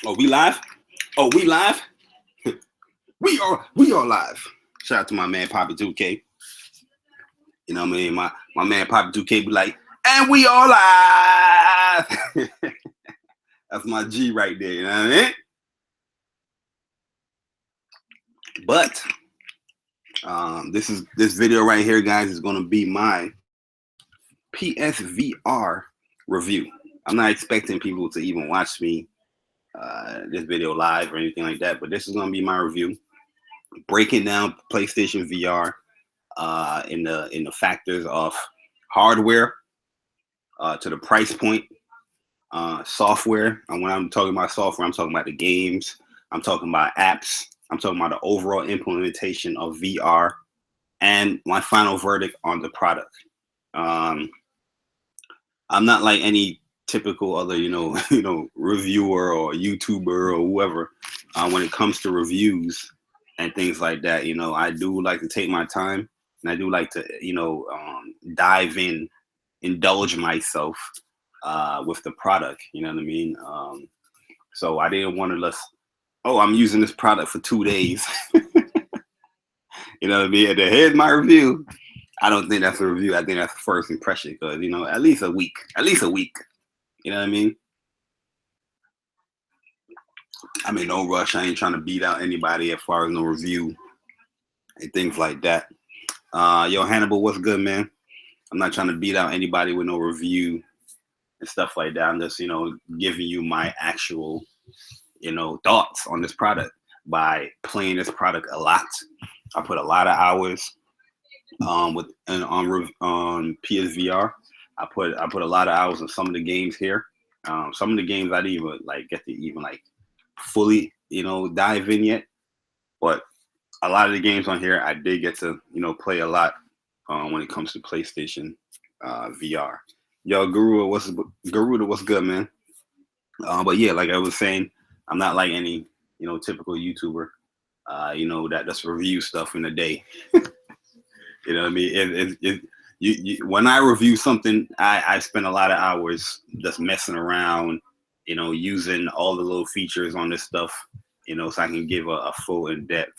Oh, we live? Oh, we live? We are live. Shout out to my man Poppy 2K. You know what I mean? My man Poppy 2K be like, and we are live. That's my G right there, you know what I mean? But this video right here, guys, is gonna be my PSVR review. I'm not expecting people to even watch me this video live or anything like that, but this is gonna be my review, breaking down PlayStation VR in the factors of hardware to the price point, software. And when I'm talking about software, I'm talking about the games. I'm talking about apps. I'm talking about the overall implementation of VR, and my final verdict on the product. Um, I'm not like any typical other, reviewer or YouTuber or whoever. When it comes to reviews and things like that, I do like to take my time, and I do like to, dive in, indulge myself with the product. You know what I mean? So I didn't want to I'm using this product for 2 days. You know what I mean? And then here's my review. I don't think that's a review. I think that's a first impression because, at least a week. At least a week. You know what I mean? I'm in no rush. I ain't trying to beat out anybody as far as no review and things like that. Yo, Hannibal, what's good, man? I'm not trying to beat out anybody with no review and stuff like that. I'm just, giving you my actual, thoughts on this product by playing this product a lot. I put a lot of hours on PSVR. I put a lot of hours on some of the games here. Some of the games I didn't even get to even fully dive in yet, but a lot of the games on here I did get to play a lot when it comes to PlayStation VR. Yo, Garuda, what's good, man? But yeah, like I was saying, I'm not like any typical YouTuber, that just review stuff in a day. You know what I mean? When I review something, I spend a lot of hours just messing around, using all the little features on this stuff, so I can give a full in-depth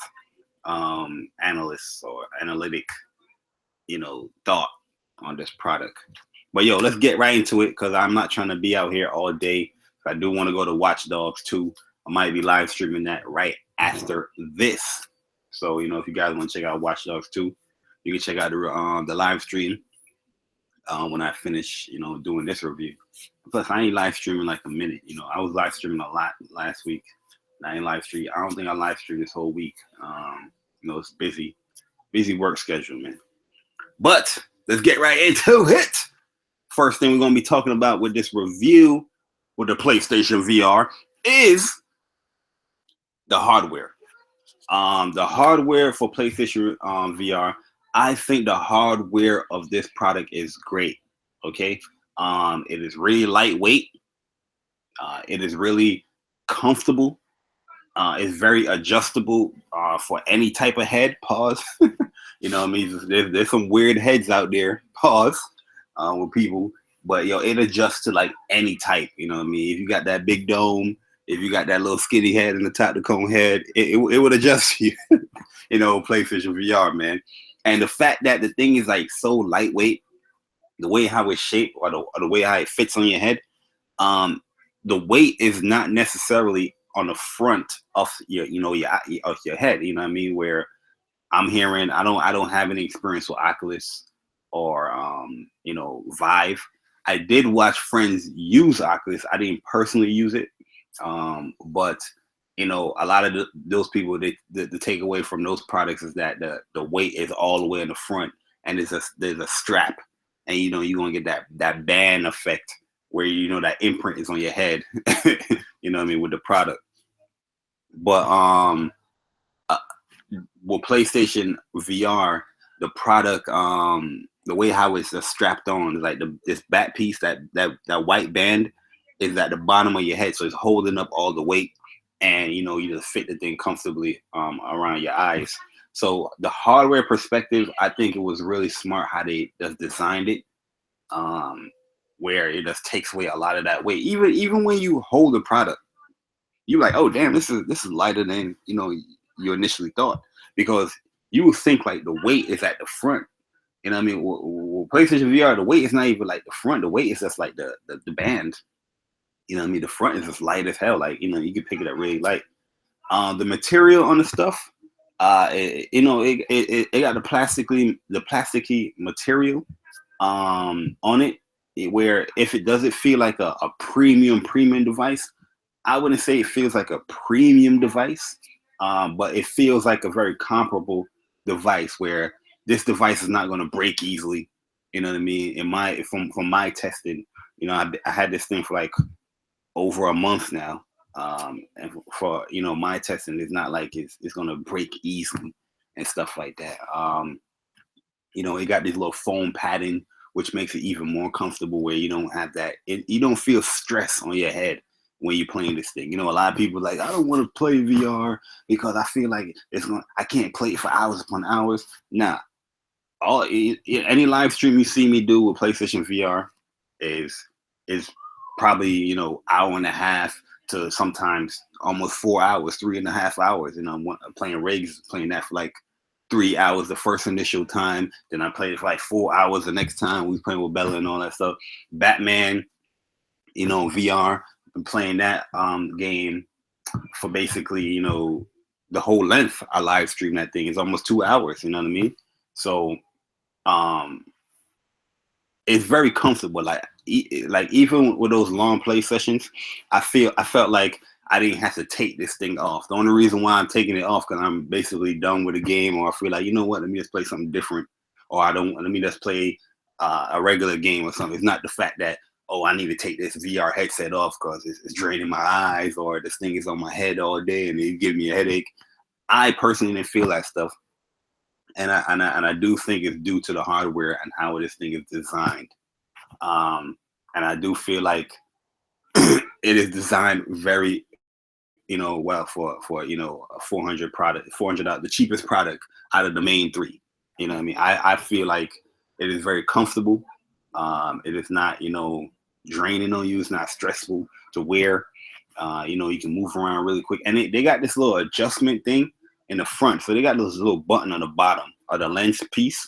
analyst or analytic, thought on this product. But yo, let's get right into it because I'm not trying to be out here all day. I do want to go to Watch Dogs 2. I might be live streaming that right after this. So, if you guys want to check out Watch Dogs 2, you can check out the live stream when I finish, doing this review. Plus, I ain't live streaming like a minute. I was live streaming a lot last week. I ain't live stream. I don't think I live streamed this whole week. It's busy work schedule, man. But let's get right into it. First thing we're going to be talking about with this review with the PlayStation VR is the hardware. The hardware for PlayStation VR, I think the hardware of this product is great. Okay. It is really lightweight. It is really comfortable. It's very adjustable for any type of head. Pause. You know what I mean? There's some weird heads out there. Pause. With people. But it adjusts to like any type. You know what I mean? If you got that big dome, if you got that little skinny head and the top of the cone head, it would adjust to you. PlayStation VR, man. And the fact that the thing is like so lightweight, the way how it's shaped or the way how it fits on your head, the weight is not necessarily on the front of your of your head. You know what I mean? Where I'm hearing, I don't have any experience with Oculus or Vive. I did watch friends use Oculus. I didn't personally use it, but a lot of those people, the takeaway from those products is that the weight is all the way in the front, and there's a strap, and you're gonna get that band effect where that imprint is on your head. You know what I mean, with the product. But with PlayStation VR, the product, the way how it's strapped on is like this back piece, that white band is at the bottom of your head, so it's holding up all the weight, and you just fit the thing comfortably around your eyes. So the hardware perspective, I think it was really smart how they just designed it, where it just takes away a lot of that weight. Even when you hold the product, you like, oh damn, this is lighter than you initially thought, because you would think like the weight is at the front. You know what I mean? PlayStation VR, the weight is not even like the front. The weight is just like the band. You know what I mean? The front is just light as hell. Like, you can pick it up really light. The material on the stuff, it got the plasticky material on it, where if it doesn't feel like a premium device, I wouldn't say it feels like a premium device, but it feels like a very comparable device where this device is not going to break easily. You know what I mean? From my testing, I had this thing for like over a month now, and for my testing, it's not like it's going to break easily and stuff like that. It got this little foam padding, which makes it even more comfortable, where you don't have you don't feel stress on your head when you're playing this thing. A lot of people are like, I don't want to play VR because I feel like I can't play it for hours upon hours. Nah, any live stream you see me do with PlayStation VR is probably hour and a half to sometimes almost 4 hours, 3.5 hours. I'm playing rigs, playing that for like 3 hours the first initial time. Then I played it for like 4 hours the next time. We was playing with Bella and all that stuff. Batman, VR. Been playing that game for basically the whole length. I live stream that thing. It's almost 2 hours. You know what I mean? So it's very comfortable. Like even with those long play sessions, I felt like I didn't have to take this thing off. The only reason why I'm taking it off because I'm basically done with the game, or I feel like, let me just play something different, or let me just play a regular game or something. It's not the fact that, oh, I need to take this VR headset off because it's draining my eyes, or this thing is on my head all day and it gives me a headache. I personally didn't feel that stuff, and I do think it's due to the hardware and how this thing is designed. And I do feel like it is designed very, well for a 400 product, $400, the cheapest product out of the main three. You know what I mean? I feel like it is very comfortable. It is not, draining on you. It's not stressful to wear. You can move around really quick. And they got this little adjustment thing in the front. So they got this little button on the bottom of the lens piece.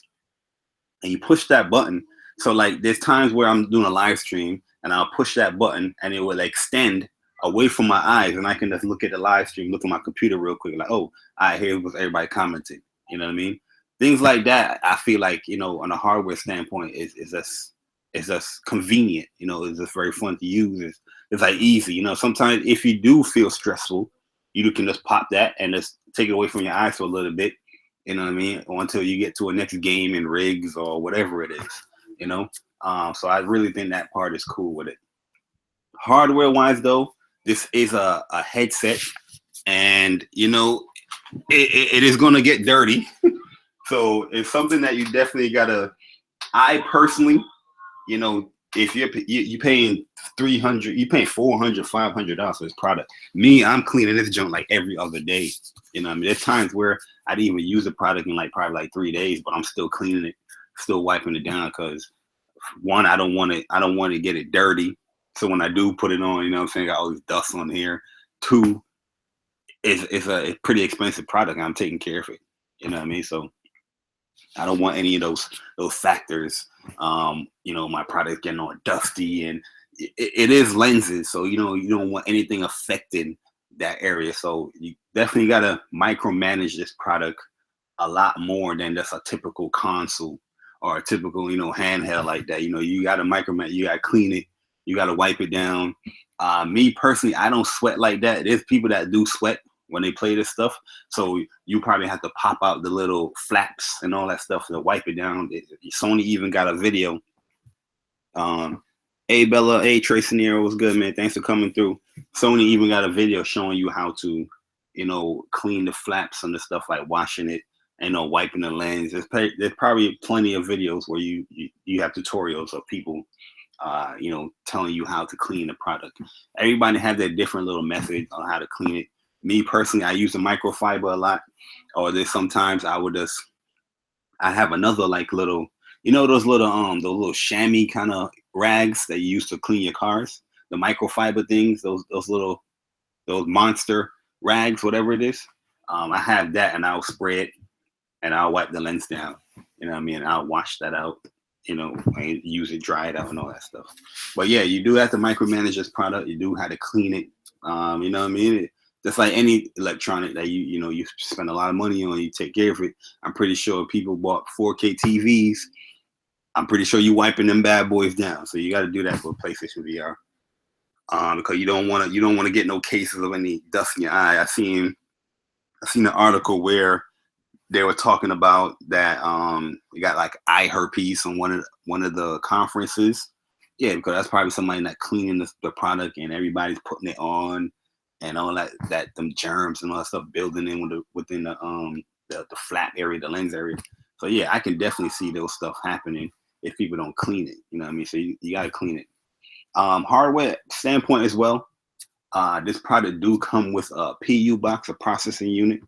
And you push that button. So like there's times where I'm doing a live stream and I'll push that button and it will extend away from my eyes, and I can just look at the live stream, look at my computer real quick, like, oh, I hear what everybody commented. You know what I mean? Things like that, I feel like, on a hardware standpoint, is just convenient. It's just very fun to use. It's like easy. Sometimes if you do feel stressful, you can just pop that and just take it away from your eyes for a little bit. You know what I mean? Or until you get to a next game in rigs or whatever it is. So I really think that part is cool with it. Hardware wise, though, this is a headset, and it is going to get dirty. So it's something that you definitely gotta. I personally, if you're paying $300, you paying $400, $500 for this product. Me, I'm cleaning this junk like every other day. There's times where I didn't even use the product in probably like 3 days, but I'm still cleaning it, still wiping it down, because one, I don't want to get it dirty. So when I do put it on, what I'm saying, got all this dust on here. Two, it's a pretty expensive product. I'm taking care of it. You know what I mean? So I don't want any of those factors. My product getting all dusty, and it is lenses, so you don't want anything affecting that area. So you definitely gotta micromanage this product a lot more than just a typical console or a typical handheld like that. You gotta micromanage. You gotta clean it. You gotta wipe it down. Me personally, I don't sweat like that. There's people that do sweat when they play this stuff, so you probably have to pop out the little flaps and all that stuff to wipe it down. Sony even got a video. Hey Bella, hey Tracy Nero, what's good, man? Thanks for coming through. Sony even got a video showing you how to clean the flaps and the stuff, like washing it and wiping the lens. There's probably plenty of videos where you have tutorials of people telling you how to clean the product. Everybody has their different little methods on how to clean it. Me personally, I use the microfiber a lot, or there's sometimes I have another like little, those little chamois kind of rags that you use to clean your cars, the microfiber things, those little those monster rags, whatever it is. I have that, and I'll spray it, and I'll wipe the lens down. You know what I mean? I'll wash that out. You know, and use it, dry it out, and all that stuff. But yeah, you do have to micromanage this product. You do have to clean it. You know what I mean? Just like any electronic that you spend a lot of money on, you take care of it. I'm pretty sure people bought 4K TVs. I'm pretty sure you wiping them bad boys down. So you got to do that for PlayStation VR. Because you don't want to get no cases of any dust in your eye. I seen an article where they were talking about that you got like eye herpes on one of the conferences. Yeah, because that's probably somebody not cleaning the product, and everybody's putting it on, and all that them germs and all that stuff building in within the flap area, the lens area. So yeah, I can definitely see those stuff happening if people don't clean it. You know what I mean? So you got to clean it. Hardware standpoint as well. This product do come with a PU box, a processing unit.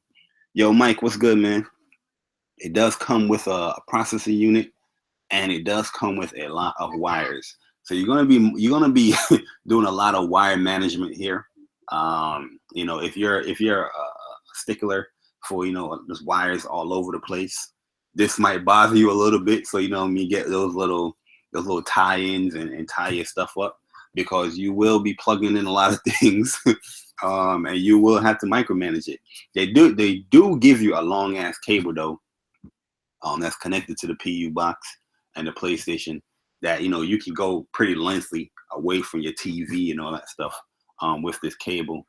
Yo, Mike, what's good, man? It does come with a processing unit, and it does come with a lot of wires. So you're gonna be doing a lot of wire management here. If you're a stickler for there's wires all over the place, this might bother you a little bit. So get those little tie-ins and tie your stuff up, because you will be plugging in a lot of things. And you will have to micromanage it. They do give you a long ass cable though, that's connected to the PU box and the PlayStation, that you can go pretty lengthy away from your TV and all that stuff with this cable.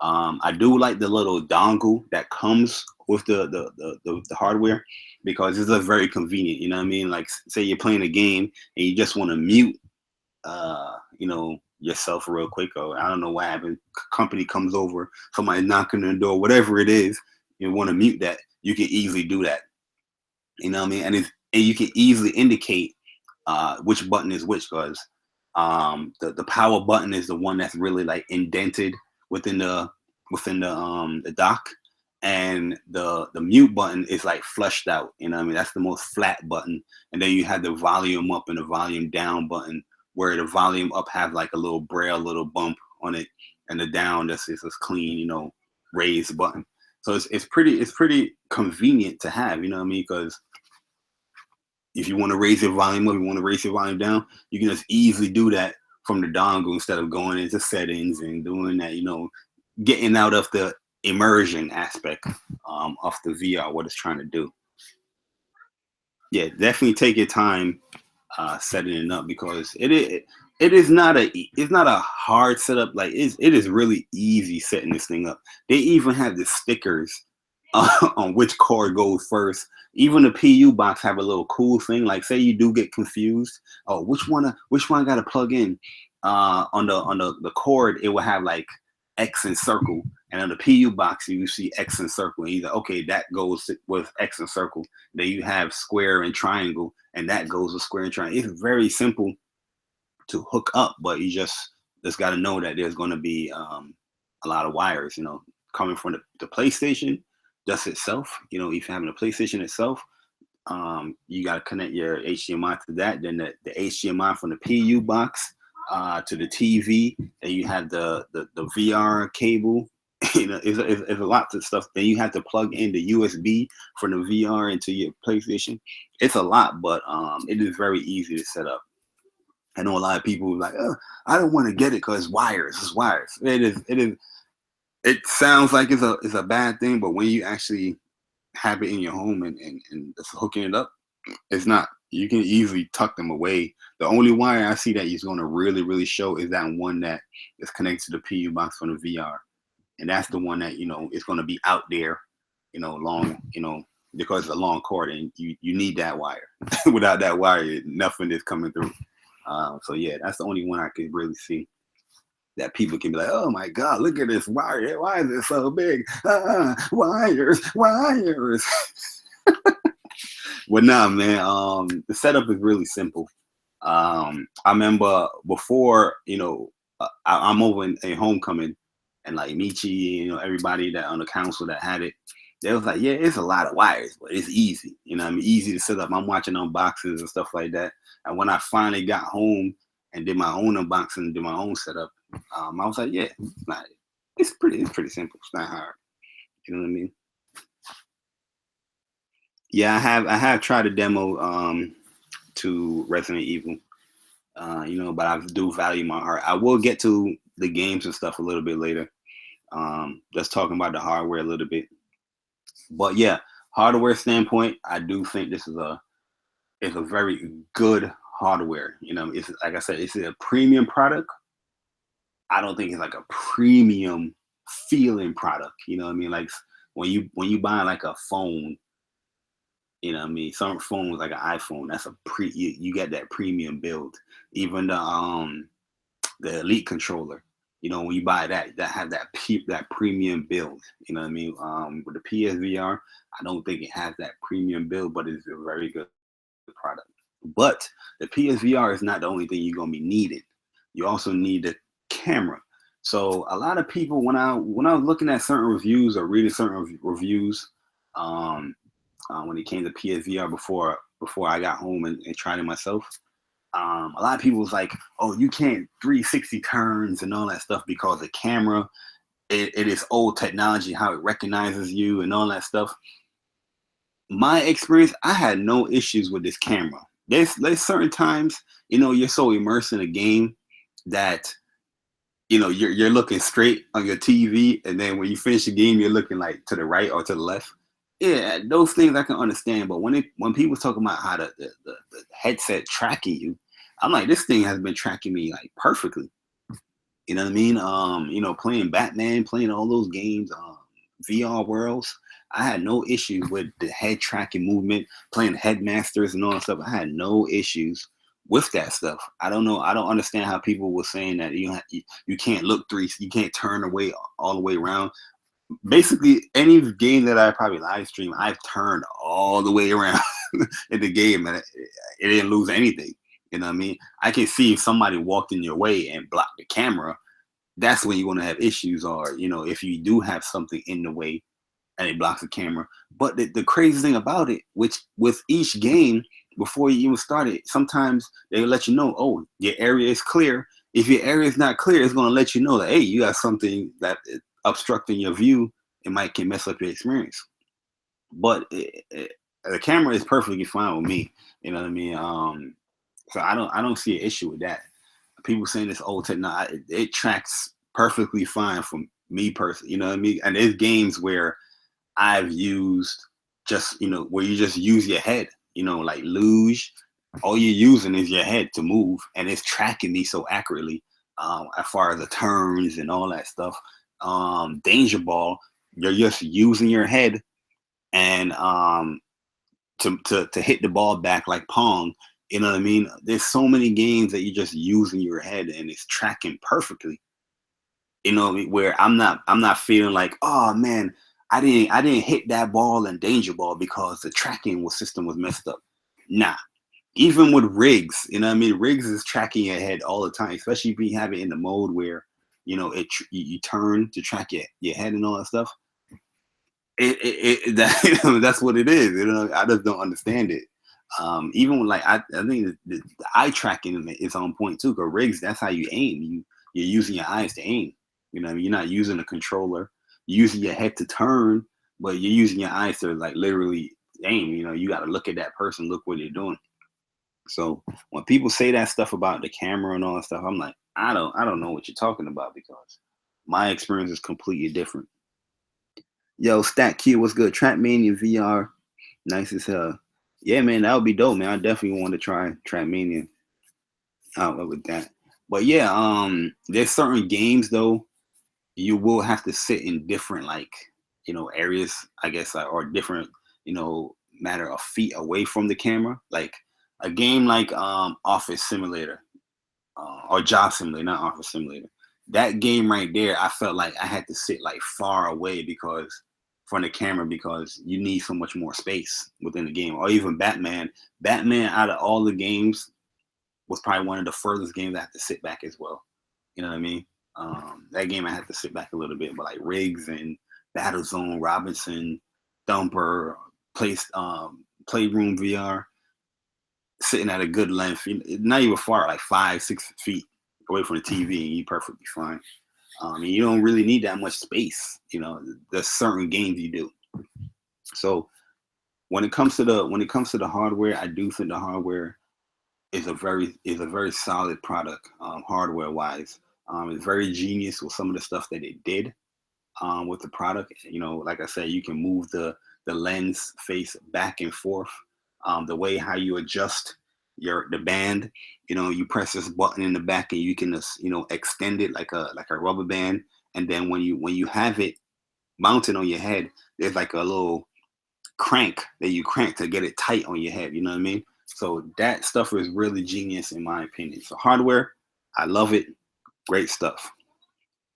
I do like the little dongle that comes with the hardware, because it's just very convenient. You know what I mean? Like, say you're playing a game and you just want to mute yourself real quick, or I don't know what happened, company comes over, somebody knocking on the door, whatever it is, you want to mute that, you can easily do that. You know what I mean? And you can easily indicate which button is which, because the power button is the one that's really like indented within the dock, and the mute button is like flushed out. You know what I mean? That's the most flat button. And then you have the volume up and the volume down button, where the volume up have like a little braille, little bump on it, and the down that's clean, raised button. So it's pretty convenient to have, you know what I mean? Because if you want to raise your volume up, you want to raise your volume down, you can just easily do that from the dongle instead of going into settings and doing that, getting out of the immersion aspect of the VR, what it's trying to do. Yeah, definitely take your time setting it up, because it is not a hard setup. Like, it is really easy setting this thing up. They even have the stickers on which cord goes first. Even the PU box have a little cool thing. Like, say you do get confused, oh, which one I got to plug in on the cord, it will have like X and circle, and on the PU box you see X and circle, and either okay, that goes with X and circle. Then you have square and triangle, and that goes with square and triangle. It's very simple to hook up, but you just got to know that there's going to be a lot of wires, coming from the PlayStation just itself. If you're having a PlayStation itself, you got to connect your HDMI to that. Then the HDMI from the PU box to the TV. Then you have the VR cable. It's a lot of stuff. Then you have to plug in the USB from the VR into your PlayStation. It's a lot, but it is very easy to set up. I know a lot of people are like, oh, I don't want to get it because it's wires. It's wires. It is. It sounds like it's a bad thing, but when you actually have it in your home and just hooking it up, it's not. You can easily tuck them away. The only wire I see that is going to really, really show is that one that is connected to the PU box from the VR. And that's the one that, is going to be out there, long, because it's a long cord, and you need that wire. Without that wire, nothing is coming through. So yeah, that's the only one I could really see that people can be like, oh my God, look at this wire. Why is it so big? Wires. Well, nah, man, the setup is really simple. I remember before, I'm over in Homecoming, and like Michi, everybody that on the council that had it, they was like, yeah, it's a lot of wires, but it's easy. Easy to set up. I'm watching unboxings and stuff like that. And when I finally got home and did my own unboxing and did my own setup, I was like, yeah, it's pretty simple. It's not hard. You know what I mean? Yeah, I have tried a demo to Resident Evil. But I do value my heart. I will get to the games and stuff a little bit later. Just talking about the hardware a little bit. But yeah, hardware standpoint, I do think this is a very good hardware. It's like I said, it's a premium product. I don't think it's like a premium feeling product. You know what I mean? Like when you buy like a phone, some phones like an iPhone, that's you get that premium build. Even the Elite controller, when you buy that have that premium build. You know what I mean? With the PSVR, I don't think it has that premium build, but it's a very good product. But the PSVR is not the only thing you're gonna be needing. You also need the camera. So a lot of people, when I was looking at certain reviews or reading certain reviews, um, when it came to PSVR before I got home and tried it myself, a lot of people was like, "Oh, you can't 360 turns and all that stuff because the camera, it is old technology, how it recognizes you and all that stuff." My experience, I had no issues with this camera. There's certain times, you're so immersed in a game that you're looking straight on your TV, and then when you finish the game, you're looking like to the right or to the left. Yeah, those things I can understand, but when people talk about how the headset tracking you, I'm like, this thing has been tracking me like perfectly. You know what I mean? Playing Batman, playing all those games, VR worlds. I had no issues with the head tracking movement, playing Headmasters and all that stuff. I had no issues with that stuff. I don't know. I don't understand how people were saying that you can't you can't turn away all the way around. Basically, any game that I probably live stream, I've turned all the way around in the game, and it didn't lose anything. You know what I mean? I can see if somebody walked in your way and blocked the camera, that's when you're going to have issues, or if you do have something in the way and it blocks the camera. But the crazy thing about it, which with each game, before you even start it, sometimes they let you know, oh, your area is clear. If your area is not clear, it's going to let you know that, hey, you got something that is obstructing your view. It can mess up your experience. But the camera is perfectly fine with me. You know what I mean? So I don't see an issue with that. People saying this old technology, it tracks perfectly fine for me personally. You know what I mean? And there's games where I've used just, where you just use your head, like luge. All you're using is your head to move, and it's tracking me so accurately, as far as the turns and all that stuff. Danger ball, you're just using your head and to hit the ball back like Pong. You know what I mean? There's so many games that you're just using your head and it's tracking perfectly. Where I'm not feeling like, oh man, I didn't hit that ball in danger ball because the tracking system was messed up. Nah. Even with rigs, rigs is tracking your head all the time, especially if you have it in the mode where you turn to track your head and all that stuff. That's what it is. I just don't understand it. Even when, like, I think the eye tracking is on point too. Because rigs, that's how you aim. You're using your eyes to aim. You're not using a controller. You're using your head to turn, but you're using your eyes to like literally aim. You got to look at that person, look what they're doing. So when people say that stuff about the camera and all that stuff, I'm like, I don't know what you're talking about, because my experience is completely different. Yo, Stat Q, what's good? Trackmania VR, nice as hell. Yeah, man, that would be dope, man. I definitely want to try Trackmania out with that. But yeah, there's certain games though you will have to sit in different, like, areas, I guess, or different, matter of feet away from the camera. Like a game like Office Simulator, or Job Simulator, not Office Simulator. That game right there, I felt like I had to sit like far away because from the camera, because you need so much more space within the game. Or even Batman. Batman, out of all the games, was probably one of the furthest games I had to sit back as well. You know what I mean? That game I had to sit back a little bit, but like Riggs and Battlezone, Robinson, Thumper, Playroom VR, sitting at a good length, not even far, like 5-6 feet away from the TV, and you perfectly fine. And you don't really need that much space. There's certain games you do. So when it comes to the hardware, I do think the hardware is a very solid product, hardware wise. It's very genius with some of the stuff that it did, with the product. Like I said, you can move the lens face back and forth. The way how you adjust the band, you press this button in the back and you can just, extend it like a rubber band. And then when you have it mounted on your head, there's like a little crank that you crank to get it tight on your head. You know what I mean? So that stuff is really genius in my opinion. So hardware, I love it. Great stuff.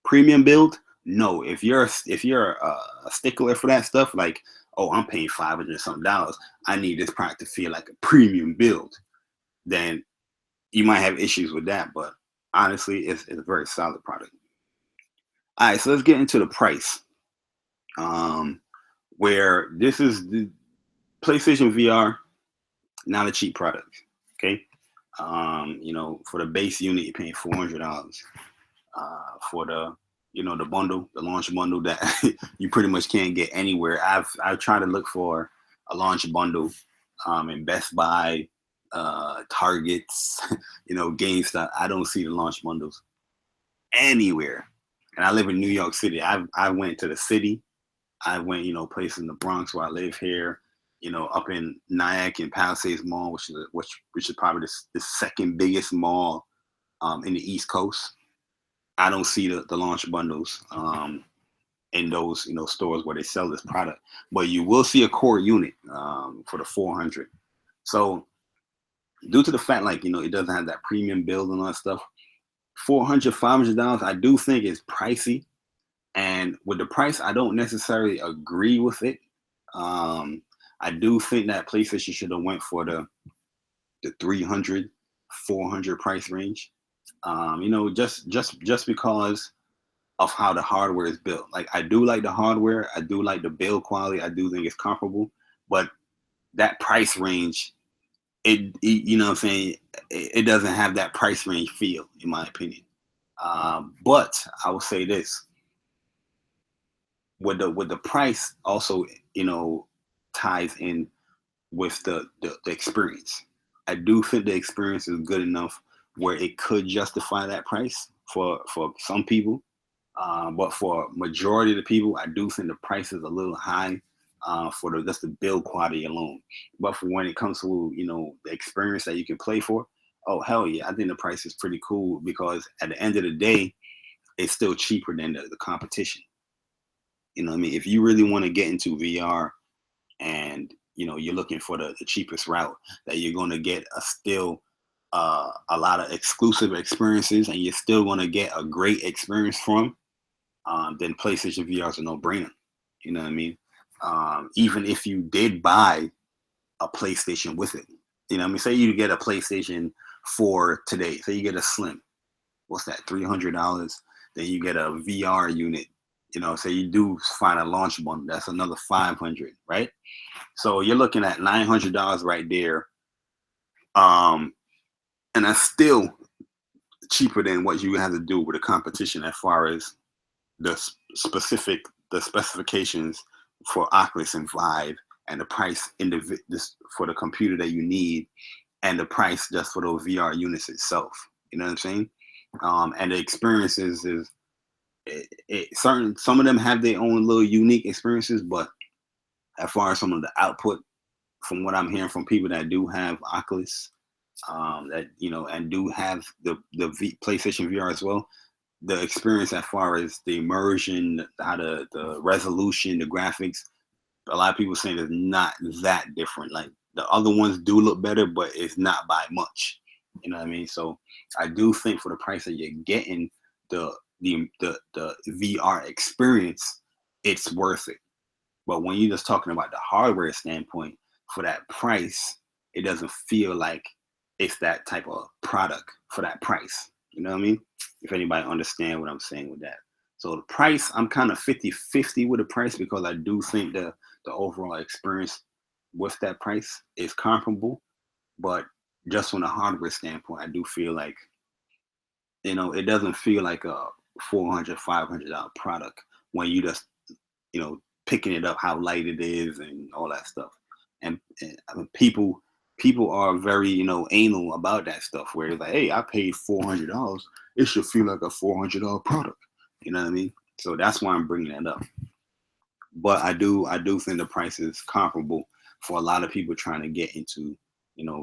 Premium build, no. If you're a stickler for that stuff, like, oh, I'm paying $500 something, I need this product to feel like a premium build, then you might have issues with that. But honestly, it's a very solid product. All right, so let's get into the price. Where this is the PlayStation VR, not a cheap product. Okay. For the base unit, you're paying $400. For the bundle, the launch bundle that you pretty much can't get anywhere. I've tried to look for a launch bundle, in Best Buy, Targets, GameStop. I don't see the launch bundles anywhere. And I live in New York City. I went to the city. I went, places in the Bronx where I live here, up in Nyack and Palisades Mall, which is probably the second biggest mall, in the East Coast. I don't see the launch bundles, in those, stores where they sell this product, but you will see a core unit, for the 400. So due to the fact, like, it doesn't have that premium build and all that stuff, $400, $500, I do think is pricey. And with the price, I don't necessarily agree with it. I do think that PlayStation should have went for the 300, 400 price range. Just because of how the hardware is built. Like, I do like the hardware, I do like the build quality, I do think it's comparable, but that price range, you know what I'm saying, it doesn't have that price range feel, in my opinion. But I will say this, with the price also, ties in with the experience. I do think the experience is good enough where it could justify that price for some people. But for majority of the people, I do think the price is a little high, for just the build quality alone. But for when it comes to, the experience that you can play for, oh hell yeah, I think the price is pretty cool, because at the end of the day, it's still cheaper than the competition. You know what I mean? If you really want to get into VR, and you're looking for the cheapest route, that you're going to get a lot of exclusive experiences, and you're still going to get a great experience from, then PlayStation VR is a no-brainer. You know what I mean? Even if you did buy a PlayStation with it, I mean, say you get a PlayStation 4 today, say you get a Slim, what's that, $300? Then you get a VR unit, say you do find a launch one, that's another 500, right? So you're looking at $900 right there, and that's still cheaper than what you have to do with the competition, as far as the specifications for Oculus and Vive, and the price for the computer that you need, and the price just for those VR units itself. You know what I'm saying? And the experiences is certain. Some of them have their own little unique experiences, but as far as some of the output, from what I'm hearing from people that do have Oculus, that and do have the PlayStation VR as well, the experience as far as the immersion, how the resolution, the graphics, a lot of people saying it's not that different. Like, the other ones do look better, but it's not by much. You know what I mean? So I do think for the price that you're getting, the VR experience, it's worth it. But when you're just talking about the hardware standpoint, for that price, it doesn't feel like it's that type of product for that price. You know what I mean? If anybody understand what I'm saying with that. So the price, I'm kind of 50-50 with the price, because I do think the overall experience with that price is comparable. But just from a hardware standpoint, I do feel like, it doesn't feel like $400, $500 product when you just, picking it up how light it is and all that stuff. And I mean, people are very, anal about that stuff where it's like, hey, I paid $400. It should feel like a $400 product. You know what I mean? So that's why I'm bringing that up. But I do think the price is comparable for a lot of people trying to get into,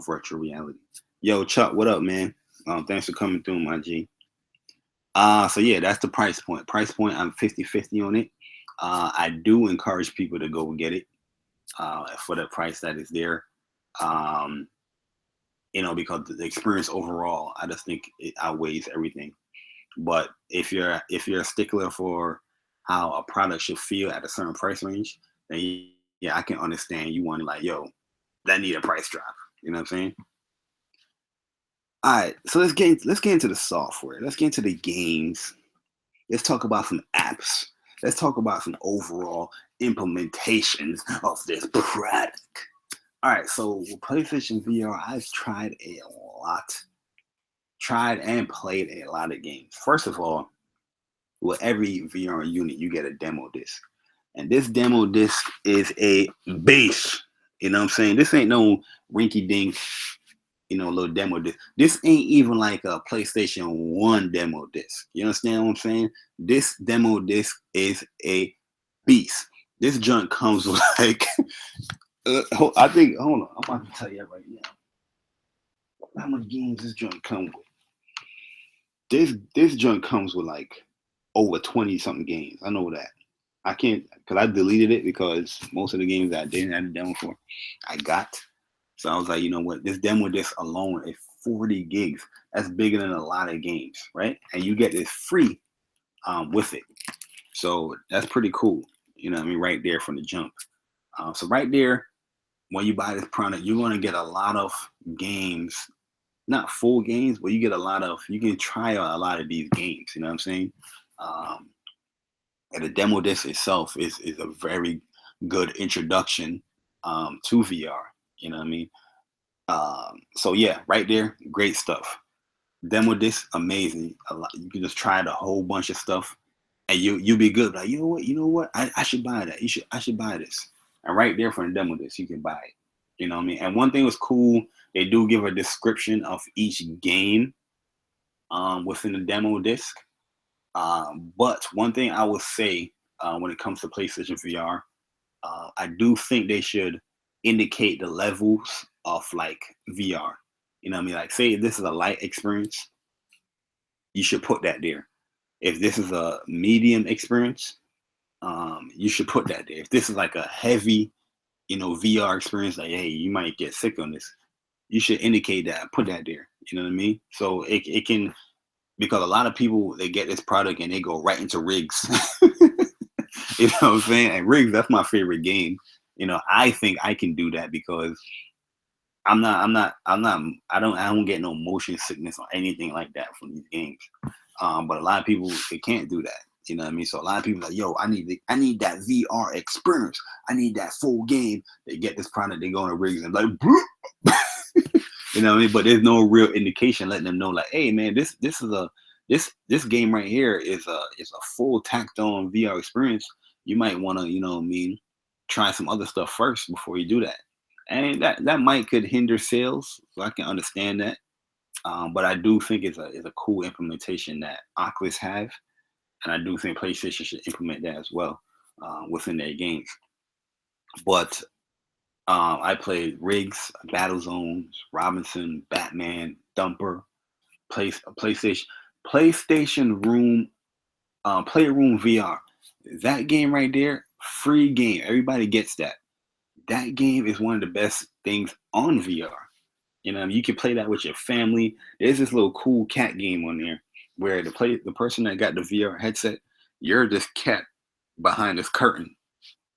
virtual reality. Yo, Chuck, what up, man? Thanks for coming through, my G. So yeah, that's the price point. Price point, I'm 50-50 on it. I do encourage people to go and get it for the price that is there. Um, because the experience overall, I just think it outweighs everything. But if you're a stickler for how a product should feel at a certain price range, then yeah, I can understand you want like, yo, that need a price drop. You know what I'm saying? All right, so let's get into the software. Let's get into the games. Let's talk about some apps. Let's talk about some overall implementations of this product. All right, so with PlayStation VR, I've tried and played a lot of games. First of all, with every VR unit, you get a demo disc. And this demo disc is a base. You know what I'm saying? This ain't no rinky dink, little demo disc. This ain't even like a PlayStation 1 demo disc. You understand what I'm saying? This demo disc is a beast. This junk comes with like, I think, hold on, I'm about to tell you right now. How many games this junk comes with? This junk comes with like over 20 something games. I know that. I can't, because I deleted it because most of the games that I didn't have a demo for, I got. So I was like, you know what? This demo disc alone is 40 gigs. That's bigger than a lot of games, right? And you get this free with it. So that's pretty cool. You know what I mean? Right there from the jump. So right there, when you buy this product, you're going to get a lot of games. Not full games, but you can try out a lot of these games. You know what I'm saying? And the demo disc itself is a very good introduction to VR. You know what I mean? So yeah, right there, great stuff. Demo disc, amazing. A lot, you can just try a whole bunch of stuff, and you'll be good. Like, you know what? I should buy that. I should buy this. And right there for the demo disc, you can buy it. You know what I mean? And one thing was cool. They do give a description of each game within the demo disc. But one thing I would say when it comes to PlayStation VR, I do think they should indicate the levels of like VR. You know what I mean? Like, say if this is a light experience, you should put that there. If this is a medium experience, you should put that there. If this is like a heavy, VR experience, like, hey, you might get sick on this, you should indicate that, put that there. You know what I mean? So it can, because a lot of people, they get this product and they go right into rigs. You know what I'm saying? And rigs, that's my favorite game. I think I can do that because I don't get no motion sickness or anything like that from these games. But a lot of people, they can't do that. You know what I mean? So a lot of people are like, yo, I need that VR experience. I need that full game. They get this product, they go on the rigs and like, you know what I mean? But there's no real indication letting them know, like, hey man, this game right here is a full tacked on VR experience. You might want to, you know what I mean, try some other stuff first before you do that. And that might could hinder sales. So I can understand that. But I do think it's a cool implementation that Oculus have. And I do think PlayStation should implement that as well within their games. But I played Rigs, Battle Zones, Robinson, Batman, Dumper, PlayStation Room, Playroom VR. That game right there, free game. Everybody gets that. That game is one of the best things on VR. You know, you can play that with your family. There's this little cool cat game on there where the person that got the VR headset, you're this cat behind this curtain,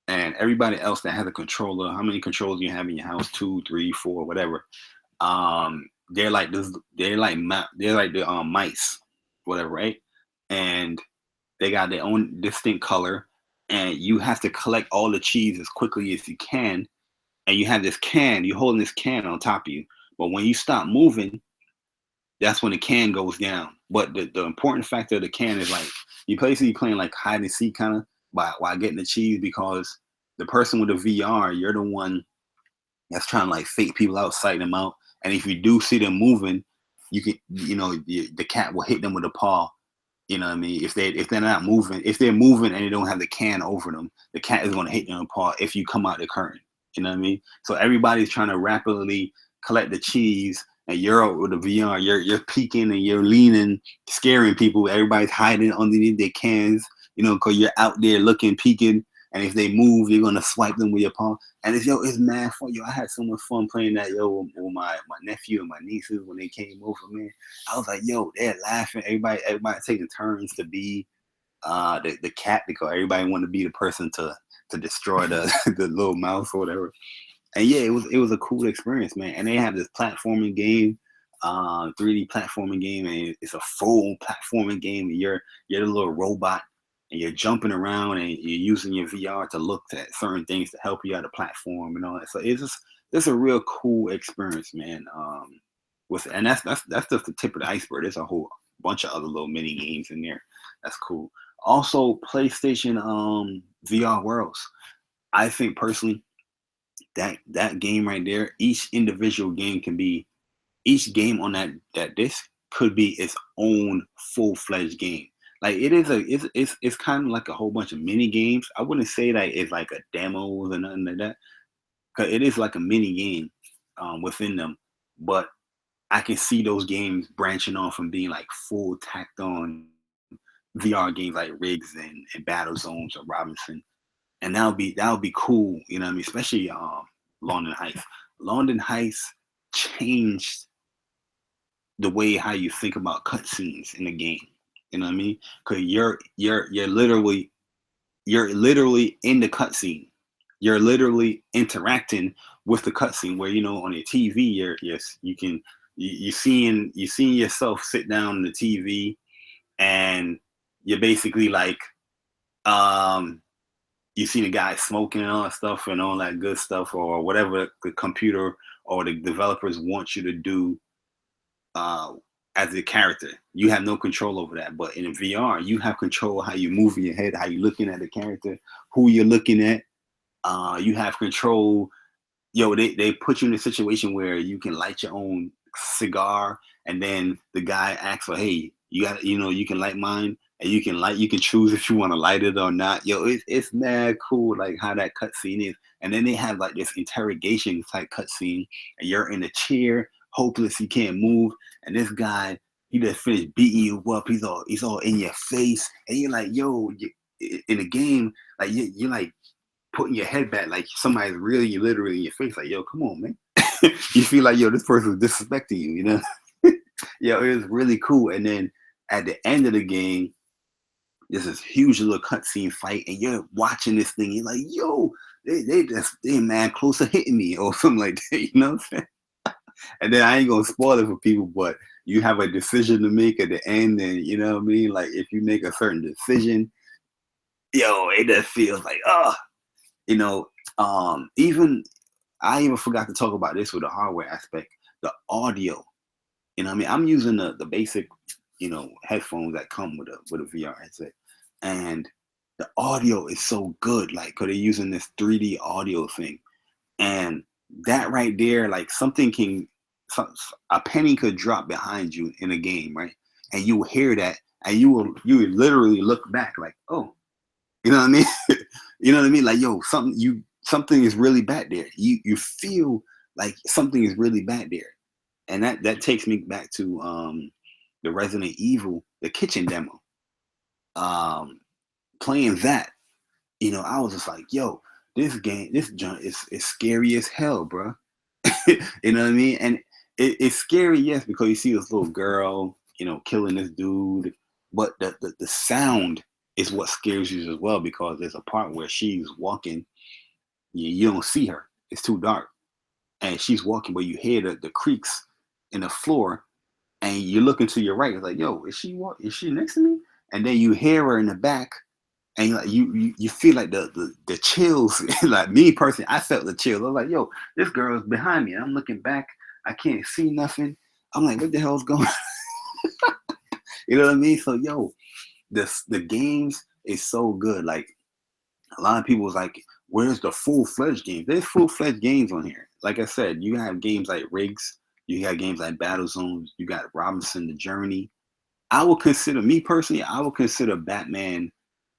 and everybody else that has a controller. How many controllers you have in your house? 2, 3, 4, whatever. They're like this. They're like the mice, whatever, right? And they got their own distinct color, and you have to collect all the cheese as quickly as you can. And you have this can. You're holding this can on top of you. But when you stop moving, that's when the can goes down. But the important factor of the can is like you basically playing like hide and seek kind of while getting the cheese, because the person with the VR, you're the one that's trying to like fake people out, sight them out. And if you do see them moving, you can, the cat will hit them with a paw. You know what I mean? If they're not moving, if they're moving and they don't have the can over them, the cat is going to hit them apart if you come out the current. You know what I mean? So everybody's trying to rapidly collect the cheese, and you're out with the VR. You're peeking and you're leaning, scaring people. Everybody's hiding underneath their cans, because you're out there looking, peeking. And if they move, you're gonna swipe them with your palm. And it's mad fun. I had so much fun playing that, with my nephew and my nieces when they came over, man. I was like, they're laughing. Everybody taking turns to be the cat, because everybody wanted to be the person to destroy the the little mouse or whatever. And yeah, it was a cool experience, man. And they have this platforming game, 3D platforming game, and it's a full platforming game. And you're the little robot, and you're jumping around, and you're using your VR to look at certain things to help you out the platform and all that. So it's a real cool experience, man. And that's just the tip of the iceberg. There's a whole bunch of other little mini games in there. That's cool. Also, PlayStation VR Worlds. I think personally that game right there, each individual game each game on that disc could be its own full-fledged game. Like it's kind of like a whole bunch of mini games. I wouldn't say that it's like a demos or nothing like that, because it is like a mini game within them. But I can see those games branching off from being like full tacked on VR games like Rigs and Battle Zones or Robinson, and that would be cool. You know what I mean? Especially London Heights. London Heights changed the way how you think about cutscenes in the game. You know what I mean? Because you're literally in the cutscene. You're literally interacting with the cutscene. Where on your TV, you seeing yourself sit down on the TV, and you're basically like you see the guy smoking and all that stuff and all that good stuff, or whatever the computer or the developers want you to do as a character. You have no control over that. But in VR, you have control how you move in your head, how you're looking at the character, who you're looking at. You have control. They put you in a situation where you can light your own cigar, and then the guy asks for, hey, you can light mine, and you can choose if you want to light it or not. It's mad cool, like how that cutscene is. And then they have like this interrogation type cutscene, and you're in a chair, hopeless, you can't move, and this guy, he just finished beating you up. He's all in your face, and you're like, in the game, like you're like putting your head back, like somebody's really literally in your face, like, come on, man. You feel like, this person's disrespecting you, it was really cool. And then at the end of the game, there's this huge little cutscene fight, and you're watching this thing, you're like, they man close to hitting me or something like that, you know what I'm saying? And then I ain't gonna spoil it for people, but you have a decision to make at the end, and you know what I mean? Like if you make a certain decision, it just feels like, I even forgot to talk about this with the hardware aspect, the audio. You know what I mean? I'm using the basic, headphones that come with a VR headset, and the audio is so good, like, cause they're using this 3D audio thing, and that right there, like a penny could drop behind you in a game, right? And you will hear that, and you would literally look back like, oh, you know what I mean? You know what I mean? Like, something is really bad there. You feel like something is really bad there. And that takes me back to the Resident Evil, the kitchen demo. Playing that, I was just like, this junk is scary as hell, bro. You know what I mean? And it's scary, yes, because you see this little girl, killing this dude, but the sound is what scares you as well, because there's a part where she's walking, you don't see her, it's too dark, and she's walking, but you hear the creaks in the floor, and you look into your right, it's like, is she next to me? And then you hear her in the back, and you feel like the chills. Like me personally, I felt the chills. I was like, this girl is behind me, and I'm looking back, I can't see nothing. I'm like, what the hell's going on? You know what I mean? So yo, the games is so good. Like a lot of people was like, where's the full-fledged games? There's full-fledged games on here. Like I said, you have games like Rigs, you got games like Battle Zones, you got Robinson the Journey. I would consider, me personally, I would consider Batman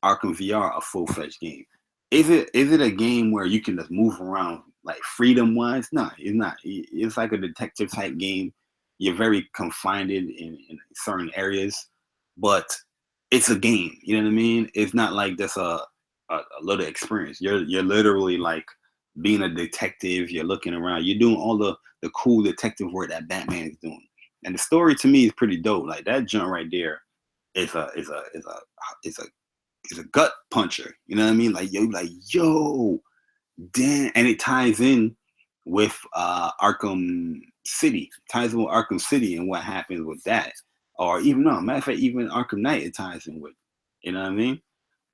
Arkham VR a full-fledged game. Is it a game where you can just move around like freedom-wise? No, it's not. It's like a detective type game. You're very confined in certain areas, but it's a game. You know what I mean? It's not like that's a little experience. You're literally like being a detective. You're looking around. You're doing all the cool detective work that Batman is doing. And the story to me is pretty dope. Like that jump right there is a gut puncher. You know what I mean? Like yo, damn, and it ties in with Arkham City. Ties in with Arkham City and what happens with that. Or even no, matter of fact, even Arkham Knight it ties in with. You know what I mean?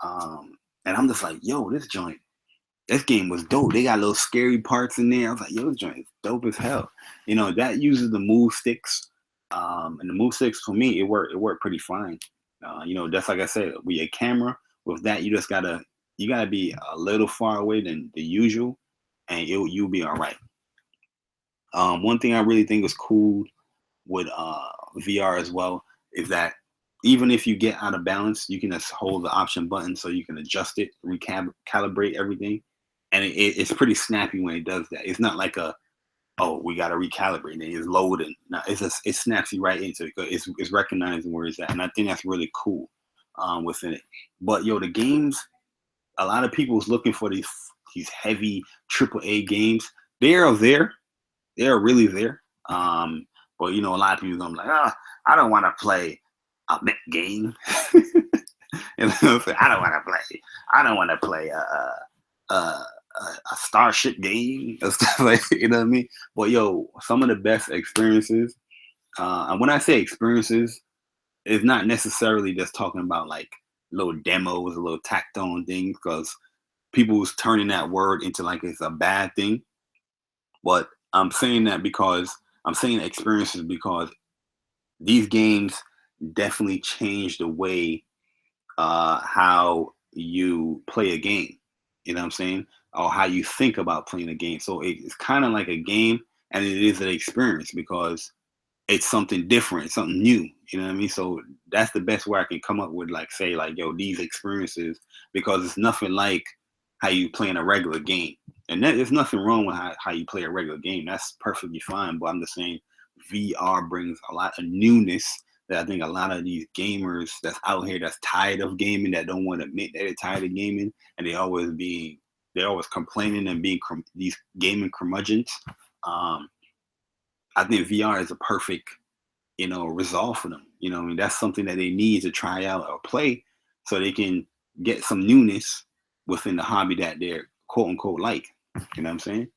And I'm just like, yo, this game was dope. They got little scary parts in there. I was like, yo, this joint is dope as hell. You know, that uses the move sticks. And the move sticks for me, it worked pretty fine. You know, that's like I said, with your camera, with that, you gotta be a little far away than the usual, and you'll be all right. One thing I really think is cool with VR as well is that even if you get out of balance, you can just hold the option button so you can adjust it, recalibrate everything, and it's pretty snappy when it does that. It's not like we got to recalibrate and it's loading. No, it snaps you right into it. It's recognizing where it's at, and I think that's really cool within it. But yo, the games, a lot of people is looking for these heavy AAA games. They are there. They are really there. But you know, a lot of people gonna be like, I don't want to play a mech game. You know what I'm saying? I don't want to play a starship game or stuff like, you know what I mean? But yo, some of the best experiences, and when I say experiences, it's not necessarily just talking about like little demos, a little tacked on things, because people's turning that word into like it's a bad thing. But I'm saying that because I'm saying experiences because these games definitely change the way how you play a game. You know what I'm saying? Or how you think about playing a game. So it's kind of like a game, and it is an experience because it's something different, it's something new. You know what I mean? So that's the best way I can come up with, like, say, like, yo, these experiences, because it's nothing like how you play in a regular game. And there's nothing wrong with how you play a regular game. That's perfectly fine. But I'm just saying VR brings a lot of newness that I think a lot of these gamers that's out here that's tired of gaming, that don't want to admit that they're tired of gaming, and they're always complaining and being these gaming curmudgeons. I think VR is a perfect, resolve for them. You know, I mean, that's something that they need to try out or play so they can get some newness within the hobby that they're quote unquote like. You know what I'm saying?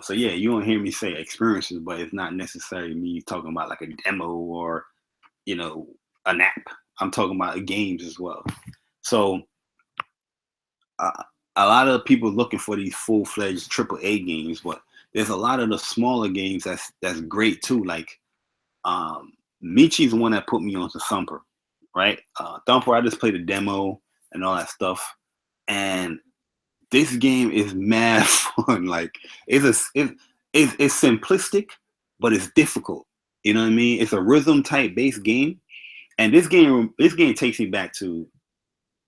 So yeah, you don't hear me say experiences, but it's not necessarily me talking about like a demo or, an app. I'm talking about games as well. So a lot of people looking for these full-fledged AAA games, but there's a lot of the smaller games that's great too. Like Michi's the one that put me onto Thumper, right? Thumper, I just played a demo and all that stuff, and this game is mad fun. Like it's simplistic, but it's difficult. You know what I mean? It's a rhythm type based game, and this game takes me back to,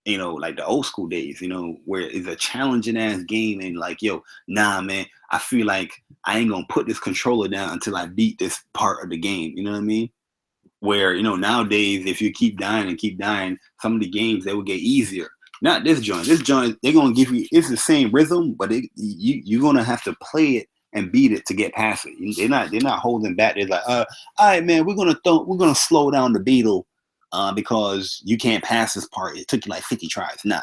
like the old school days, where it's a challenging ass game and like, yo, nah, man, I feel like I ain't gonna put this controller down until I beat this part of the game. You know what I mean? Where, nowadays, if you keep dying, some of the games, they will get easier. Not this joint. This joint, they're gonna give you, it's the same rhythm, but you're gonna have to play it and beat it to get past it. They're not holding back. They're like, all right, man, we're gonna slow down the beetle because you can't pass this part. It took you like 50 tries. Nah,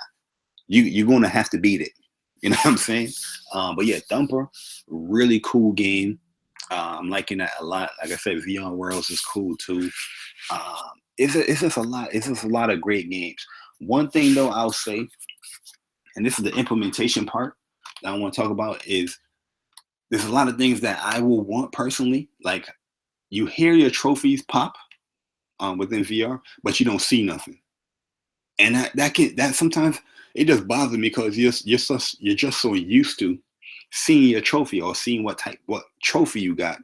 you're gonna have to beat it. You know what I'm saying? But yeah, Thumper, really cool game. I'm liking that a lot. Like I said, VR Worlds is cool too. It's just a lot. It's just a lot of great games. One thing though, I'll say, and this is the implementation part that I want to talk about, is there's a lot of things that I will want personally. Like, you hear your trophies pop, within VR, but you don't see nothing. And that sometimes it just bothers me because you're just so used to seeing your trophy or seeing what trophy you got.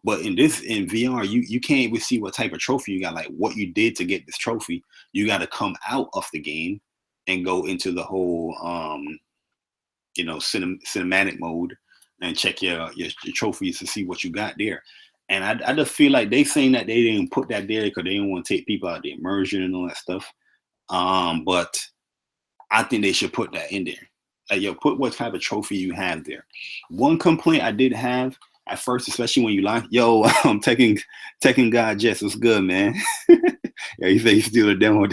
But in VR, you can't even see what type of trophy you got, like what you did to get this trophy. You got to come out of the game and go into the whole cinematic mode and check your trophies to see what you got there. And I just feel like they saying that they didn't put that there because they didn't want to take people out the immersion and all that stuff. But I think they should put that in there. Like, yo, put what type of trophy you have there. One complaint I did have at first, especially when you like, yo, I'm taking God Jess, what's good, man? Yeah, you say you still a demo.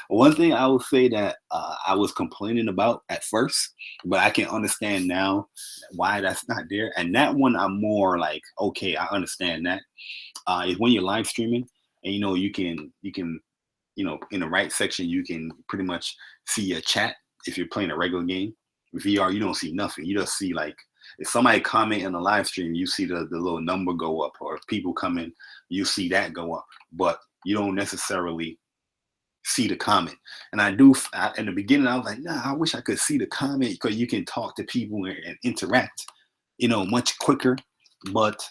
One thing I would say that I was complaining about at first, but I can understand now why that's not there. And that one I'm more like, okay, I understand that. Is when you're live streaming and you can in the right section, you can pretty much see your chat. If you're playing a regular game, VR, you don't see nothing. You just see, like, if somebody comment in the live stream, you see the little number go up, or if people come in, you see that go up, but you don't necessarily see the comment. And in the beginning, I was like, nah, I wish I could see the comment because you can talk to people and interact, much quicker. But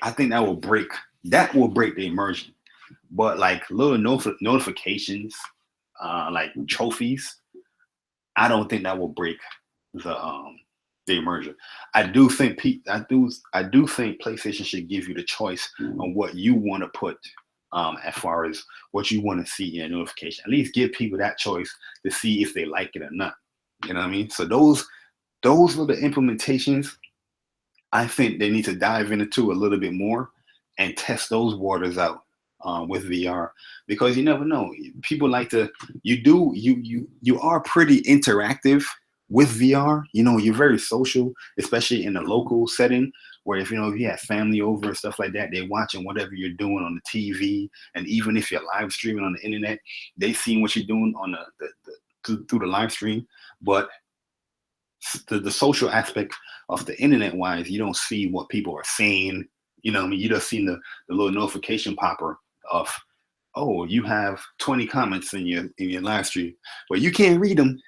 I think that will break the immersion. But like little notifications, like trophies, I don't think that will break the immersion. I do think PlayStation should give you the choice on what you want to put, as far as what you want to see in a notification. At least give people that choice to see if they like it or not. You know what I mean? So those little implementations, I think they need to dive into a little bit more and test those waters out, with VR, because you never know. People like to. You are pretty interactive with VR. You're very social, especially in a local setting where if you have family over and stuff like that, they're watching whatever you're doing on the TV, and even if you're live streaming on the internet, they see what you're doing on through the live stream. But the social aspect of the internet wise, you don't see what people are saying. What I mean, you just seen the little notification popper of, oh, you have 20 comments in your live stream, but you can't read them.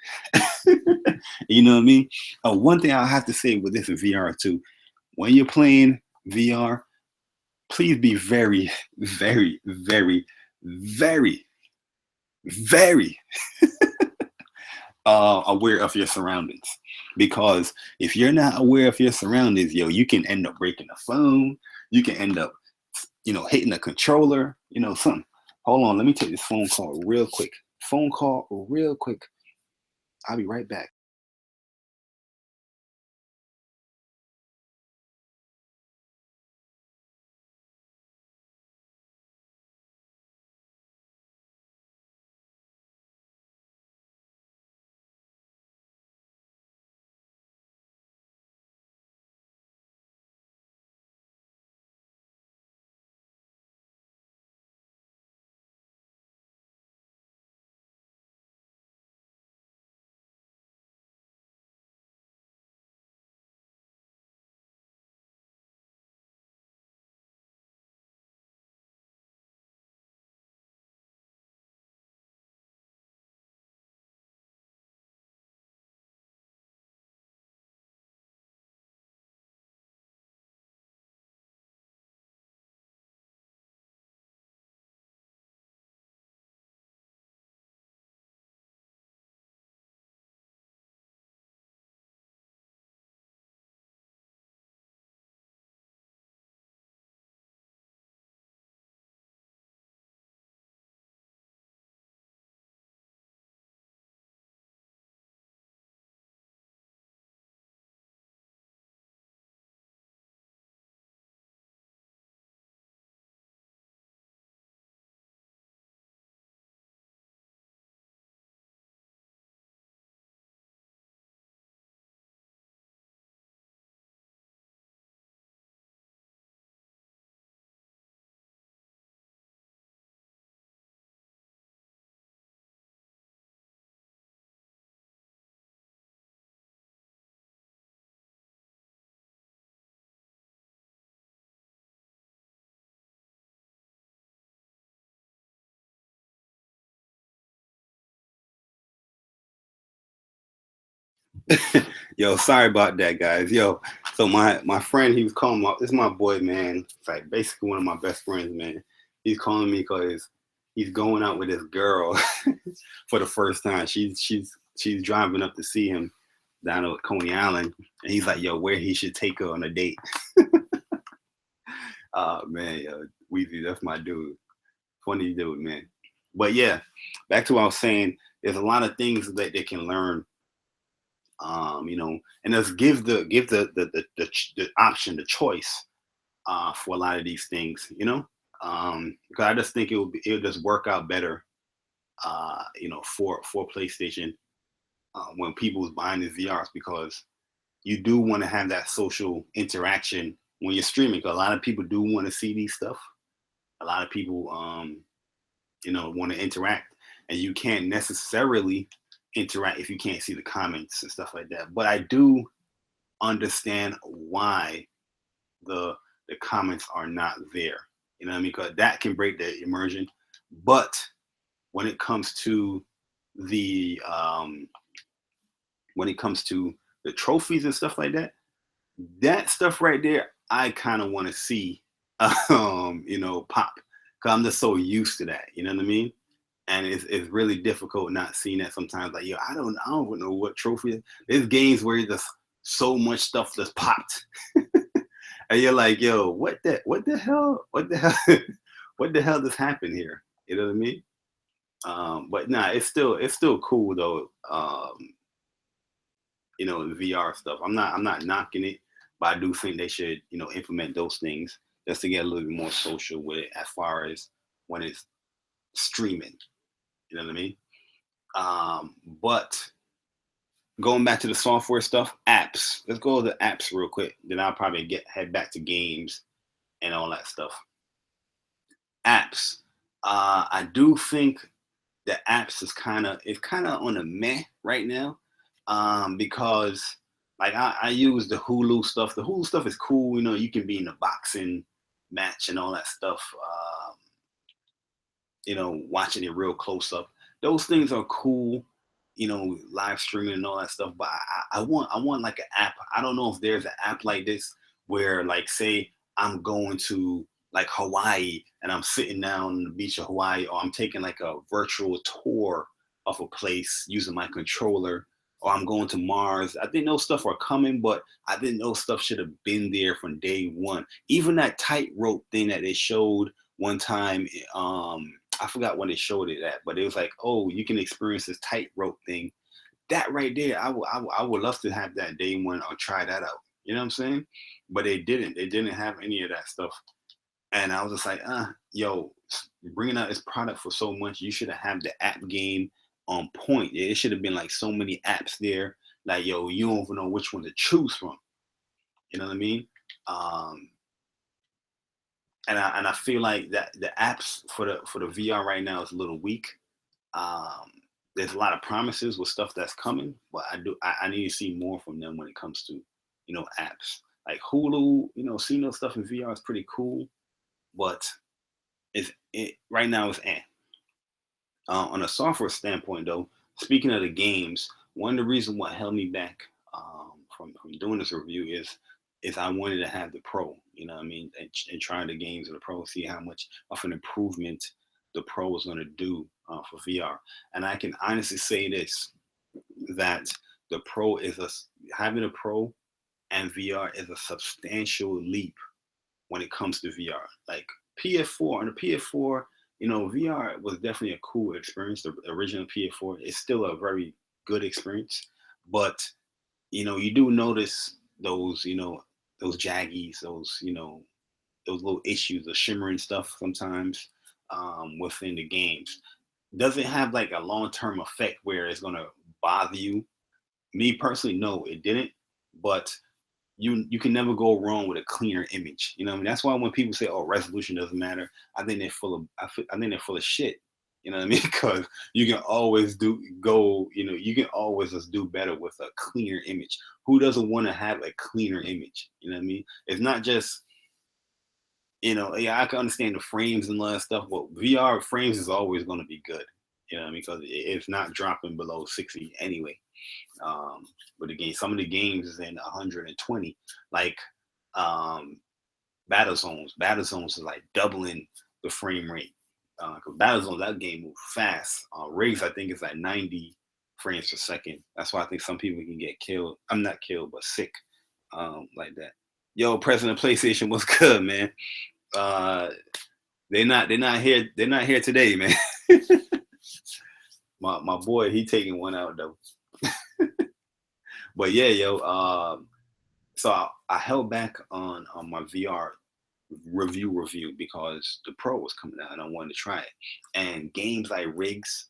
You know what I mean? One thing I have to say with this in VR too, when you're playing VR, please be very, very, very, very, very aware of your surroundings, because if you're not aware of your surroundings, you can end up breaking the phone. You can end up hitting a controller, something. Hold on, let me take this phone call real quick. I'll be right back. Yo, sorry about that, guys. Yo, so my friend, he was calling my, this is my boy, man. It's like basically one of my best friends, man. He's calling me because he's going out with this girl for the first time. She's driving up to see him down at Coney Island, and he's like, yo, where he should take her on a date. Man, yo, Weezy, that's my dude. Funny dude, man. But yeah, back to what I was saying. There's a lot of things that they can learn, and just give the option, the choice, for a lot of these things, because I just think it'll just work out better, for PlayStation, when people's buying these VRs, because you do want to have that social interaction when you're streaming. Because a lot of people do want to see these stuff. A lot of people, want to interact, and you can't necessarily interact if you can't see the comments and stuff like that. But I do understand why the the comments are not there. You know what I mean? Because that can break the immersion. But when it comes to the when it comes to the trophies and stuff like that, that stuff right there, I kind of want to see, pop, because I'm just so used to that. You know what I mean? And it's really difficult not seeing that sometimes. Like, yo, I don't know what trophy. There's games where there's so much stuff that's popped, and you're like, yo, what the hell, what the hell just happened here? You know what I mean? But nah, it's still cool though. The VR stuff. I'm not knocking it, but I do think they should, implement those things just to get a little bit more social with it as far as when it's streaming. You know what I mean? But going back to the software stuff, apps. Let's go to the apps real quick. Then I'll probably head back to games and all that stuff. Apps. I do think the apps is kind of on a meh right now, because like I use the Hulu stuff. The Hulu stuff is cool. You can be in a boxing match and all that stuff. Watching it real close up. Those things are cool. Live streaming and all that stuff. But I want like an app. I don't know if there's an app like this where, like, say I'm going to like Hawaii and I'm sitting down on the beach of Hawaii, or I'm taking like a virtual tour of a place using my controller, or I'm going to Mars. I think those stuff are coming, but I think those stuff should have been there from day one. Even that tightrope thing that they showed one time, I forgot when they showed it at, but it was like, oh, you can experience this tightrope thing. That right there, I would love to have that day one or try that out. You know what I'm saying? But they didn't. They didn't have any of that stuff. And I was just like, yo, bringing out this product for so much, you should have had the app game on point. It should have been like so many apps there. Like, yo, you don't even know which one to choose from. You know what I mean? Um, and I feel like that the apps for the VR right now is a little weak. Um, there's a lot of promises with stuff that's coming, but I need to see more from them when it comes to apps like Hulu. Seeing those stuff in VR is pretty cool, but it right now it's on a software standpoint though. Speaking of the games, one of the reasons what held me back, from doing this review is I wanted to have the Pro. You know what I mean? And trying the games of the Pro, see how much of an improvement the Pro is going to do, for VR. And I can honestly say this, that the Pro having a Pro and VR is a substantial leap when it comes to VR. Like PS4, on the PS4, VR was definitely a cool experience. The original PS4 is still a very good experience, but you do notice those jaggies, those little issues, the shimmering stuff sometimes, within the games. Does it have like a long term effect where it's gonna bother you? Me personally, no, it didn't. But you can never go wrong with a cleaner image. You know what I mean? That's why when people say, "Oh, resolution doesn't matter," I think they're full of I think they're full of shit. You know what I mean? Because you can always just do better with a cleaner image. Who doesn't want to have a cleaner image? You know what I mean? It's not just, yeah, I can understand the frames and all that stuff, but VR frames is always going to be good. You know what I mean? Because it's not dropping below 60 anyway. But again, some of the games is in 120, like um, Battle Zones. Battle Zones is like doubling the frame rate. Because Battle Zones, that game moves fast. Rigs, I think, is like 90 frames per second. That's why I think some people can get killed. I'm not killed, but sick, like that. Yo, President PlayStation, what's good, man? Uh, they're not here. They're not here today, man. my boy, he taking one out though. But yeah, yo. So I held back on my VR review because the Pro was coming out and I wanted to try it. And games like Rigs,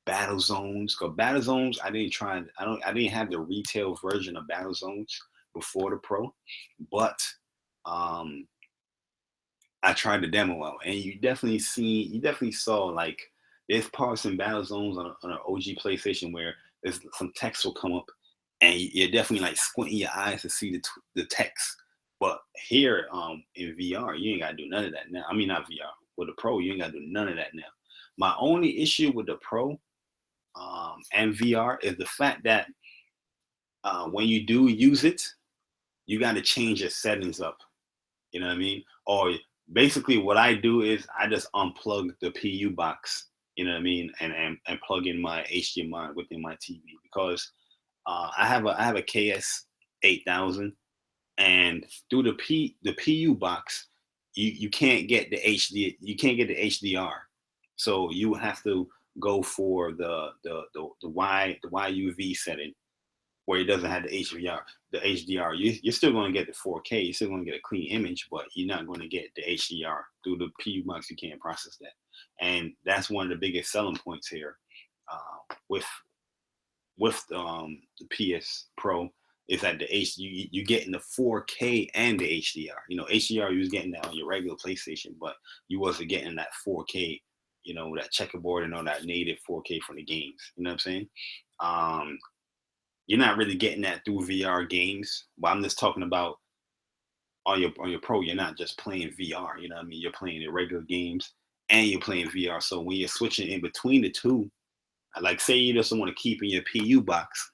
Battle Zones, because Battle Zones, I didn't try. I didn't have the retail version of Battle Zones before the Pro, but um, I tried the demo out, and you definitely saw like there's parts in Battle Zones on an OG PlayStation where there's some text will come up, and you're definitely like squinting your eyes to see the text. But here, in VR, you ain't gotta do none of that now. I mean, not VR. With the Pro, you ain't gotta do none of that now. My only issue with the Pro, and VR is the fact that when you do use it, you got to change your settings up. You know what I mean? Or basically, what I do is I just unplug the PU box. You know what I mean? And plug in my HDMI within my TV because I have a KS 8000, and through the PU box, you can't get the HDR, so you have to go for the YUV setting where it doesn't have the HDR. You're still going to get the 4K. You're still going to get a clean image, but you're not going to get the HDR through the PU box. You can't process that, and that's one of the biggest selling points here with the PS Pro is that the you getting the 4K and the HDR. You know, HDR you was getting that on your regular PlayStation, but you wasn't getting that 4K. You know, that checkerboard and all that native 4K from the games. You know what I'm saying? Um, you're not really getting that through VR games, but I'm just talking about on your Pro. You're not just playing VR. You know what I mean? You're playing the regular games and you're playing VR. So when you're switching in between the two, like say you just want to keep in your PU box,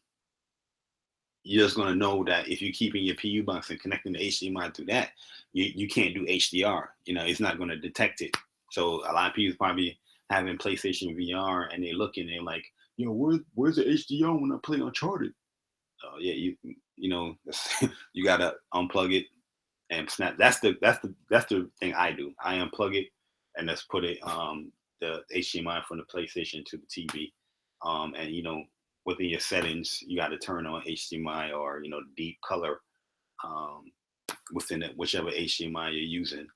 you're just gonna know that if you keep in your PU box and connecting the HDMI through that, you can't do HDR. You know, it's not gonna detect it. So a lot of people probably having PlayStation VR and they're looking, they're like, you know, where's the HDR when I play Uncharted? Yeah, you know, you gotta unplug it and snap. That's the thing I do. I unplug it and let's put it the HDMI from the PlayStation to the TV. And you know, within your settings, you got to turn on HDMI or you know deep color um, within it, whichever HDMI you're using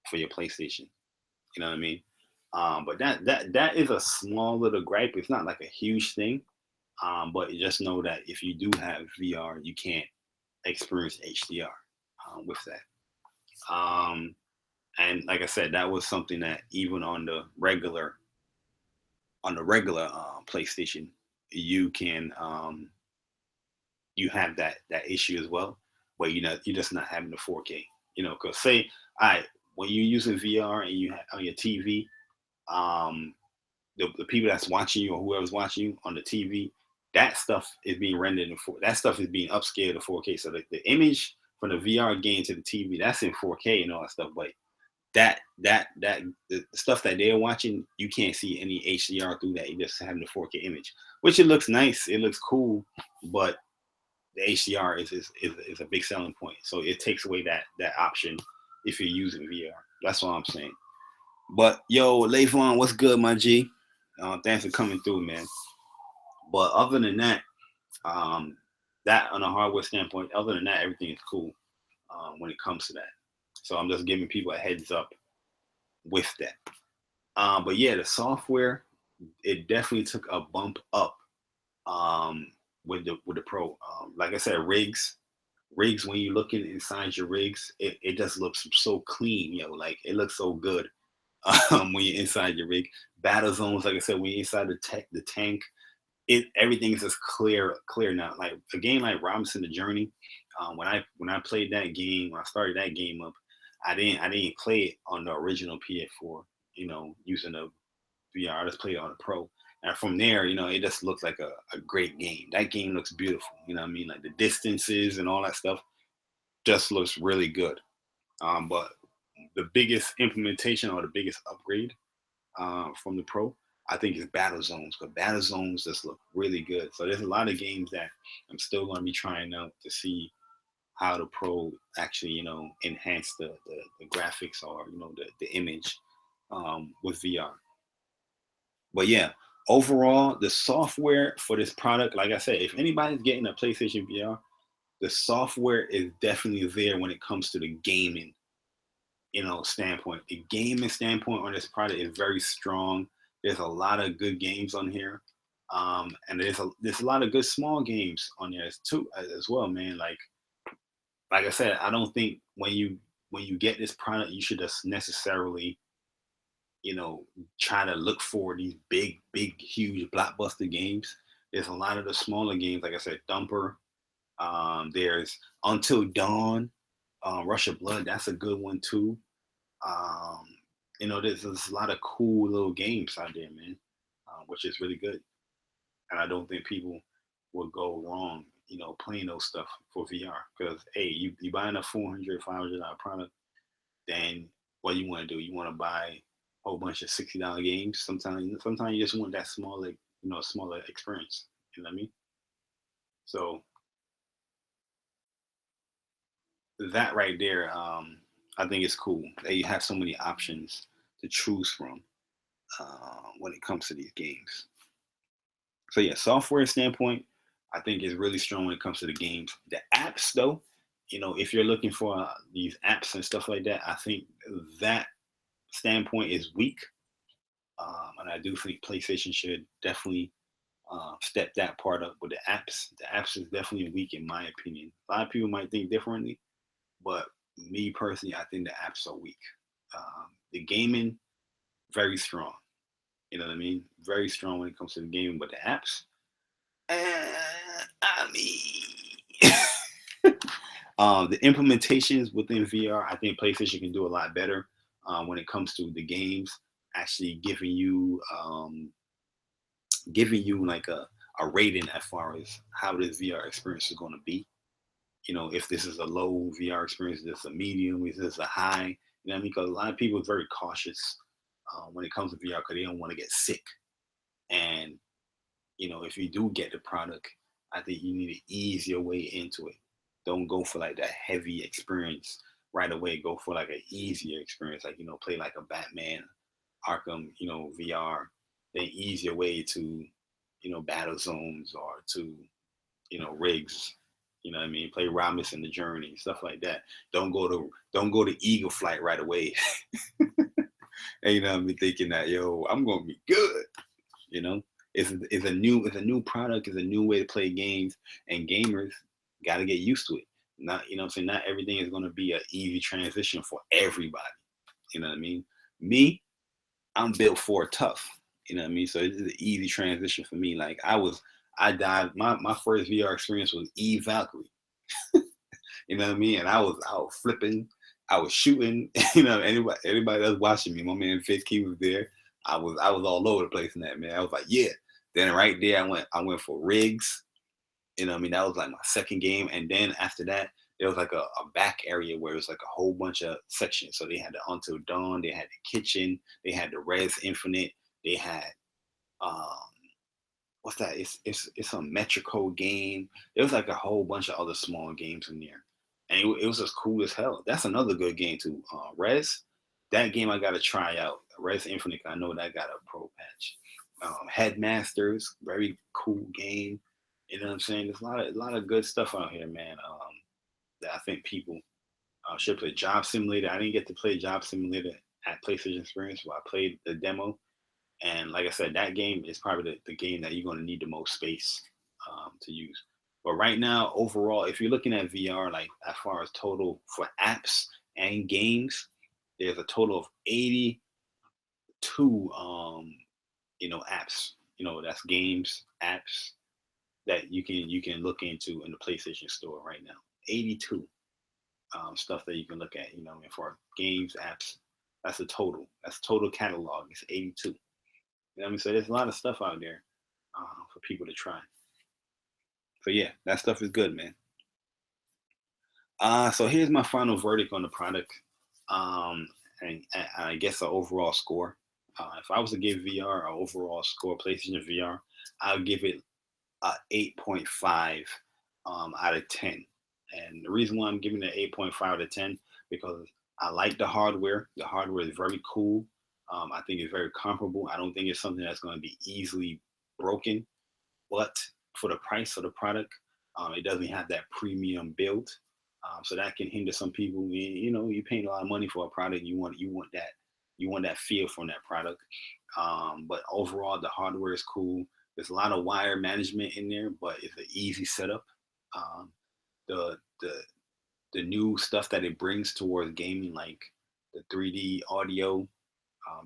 for your PlayStation. You know what I mean? But that is a small little gripe. It's not like a huge thing. But you just know that if you do have VR, you can't experience HDR with that. And like I said, that was something that even on the regular PlayStation, you can you have that issue as well, where you're just not having the 4K. You know, because say, all right, when you're using VR and you have on your TV, um, the people that's watching you or whoever's watching you on the TV, that stuff is being rendered that stuff is being upscaled to 4K. So the image from the VR game to the TV, that's in 4K and all that stuff. But that the stuff that they're watching, you can't see any HDR through that. You just having the 4K image, which it looks nice, it looks cool, but the HDR is a big selling point. So it takes away that option if you're using VR. That's what I'm saying. But yo, Leifon, what's good, my G? Thanks for coming through, man. But other than that, um, that on a hardware standpoint, other than that, everything is cool when it comes to that. So I'm just giving people a heads up with that. But yeah, the software, it definitely took a bump up with the Pro. Like I said, rigs when you looking inside your rigs, it just looks so clean, like it looks so good when you're inside your rig. Battle zones, like I said, when you're inside the tank, everything is just clear now. Like a game like Robinson the Journey, when I played that game, when I started that game up, I didn't play it on the original PS4, using the VR. I just played it on the Pro, And from there, it just looks like a great game. That game looks beautiful. You know what I mean? Like the distances and all that stuff just looks really good. But the biggest implementation or the biggest upgrade from the Pro, I think, is Battle Zones. But Battle Zones just look really good. So there's a lot of games that I'm still going to be trying out to see how the Pro actually, enhance the graphics or the image with VR. But yeah, overall, the software for this product, like I said, if anybody's getting a PlayStation VR, the software is definitely there when it comes to the gaming, standpoint. The gaming standpoint on this product is very strong. There's a lot of good games on here. And there's a lot of good small games on there too as well, man. Like I said, I don't think when you get this product, you should just necessarily try to look for these big, huge blockbuster games. There's a lot of the smaller games, like I said, Thumper. There's Until Dawn, Rush of Blood. That's a good one too. Um, there's a lot of cool little games out there, man, which is really good. And I don't think people will go wrong, playing those stuff for VR. Because hey, you buying a $400, $500 product, then what you want to do? You want to buy a whole bunch of $60 games. Sometimes you just want that smaller experience. You know what I mean? So that right there, I think it's cool that you have so many options to choose from when it comes to these games. So yeah, software standpoint, I think is really strong when it comes to the games. The apps, though, if you're looking for these apps and stuff like that, I think that standpoint is weak. And I do think PlayStation should definitely step that part up with the apps. The apps is definitely weak in my opinion. A lot of people might think differently, but me personally, I think the apps are weak. The gaming, very strong. You know what I mean? Very strong when it comes to the gaming, but the apps, I mean, the implementations within VR, I think PlayStation can do a lot better when it comes to the games actually giving you like a rating as far as how this VR experience is going to be. If this is a low VR experience, this is a medium, is this a high? You know what I mean? Because a lot of people are very cautious when it comes to VR because they don't want to get sick. And if you do get the product, I think you need to ease your way into it. Don't go for like that heavy experience right away. Go for like an easier experience, like play like a Batman Arkham, VR. Then ease your way to, Battle Zones or to, rigs. You know what I mean? Play Robinson the Journey, stuff like that. Don't go to Eagle Flight right away. And I'm thinking that I'm gonna be good. You know, it's a new product, it's a new way to play games, and gamers got to get used to it. Not I'm saying not everything is gonna be an easy transition for everybody. You know what I mean? Me, I'm built for tough. You know what I mean? So it's an easy transition for me. Like I died. My first VR experience was Eve Valkyrie. You know what I mean? And I was flipping, I was shooting. Anybody that's watching me, my man Fitz Key was there. I was all over the place in that, man. I was like, yeah. Then right there, I went for rigs. You know what I mean? That was like my second game. And then after that, there was like a back area where it was like a whole bunch of sections. So they had the Until Dawn, they had the kitchen, they had the Res Infinite, they had um what's that? It's a Metrico game. There was like a whole bunch of other small games in there. And it was just cool as hell. That's another good game too. Res, that game I gotta try out. Res Infinite, I know that got a pro patch. Headmasters, very cool game. You know what I'm saying? There's a lot of good stuff out here, man. That I think people should play. Job Simulator. I didn't get to play Job Simulator at PlayStation Experience, but I played the demo. And like I said, that game is probably the game that you're going to need the most space to use. But right now, overall, if you're looking at VR, like as far as total for apps and games, there's a total of 82 apps. That's games, apps that you can look into in the PlayStation Store right now. 82 stuff that you can look at. And for games, apps, that's a total. That's total catalog. It's 82. You know what I mean? So there's a lot of stuff out there for people to try. So yeah, that stuff is good, man. So here's my final verdict on the product, and I guess the overall score. If I was to give VR an overall score, PlayStation VR, I'll give it a 8.5 out of 10. And the reason why I'm giving it 8.5 out of 10 because I like the hardware. The hardware is very cool. I think it's very comparable. I don't think it's something that's going to be easily broken. But for the price of the product, it doesn't have that premium build, so that can hinder some people. You know, you're paying a lot of money for a product. You want that feel from that product. But overall, the hardware is cool. There's a lot of wire management in there, but it's an easy setup. Um, the the the new stuff that it brings towards gaming, like the 3D audio,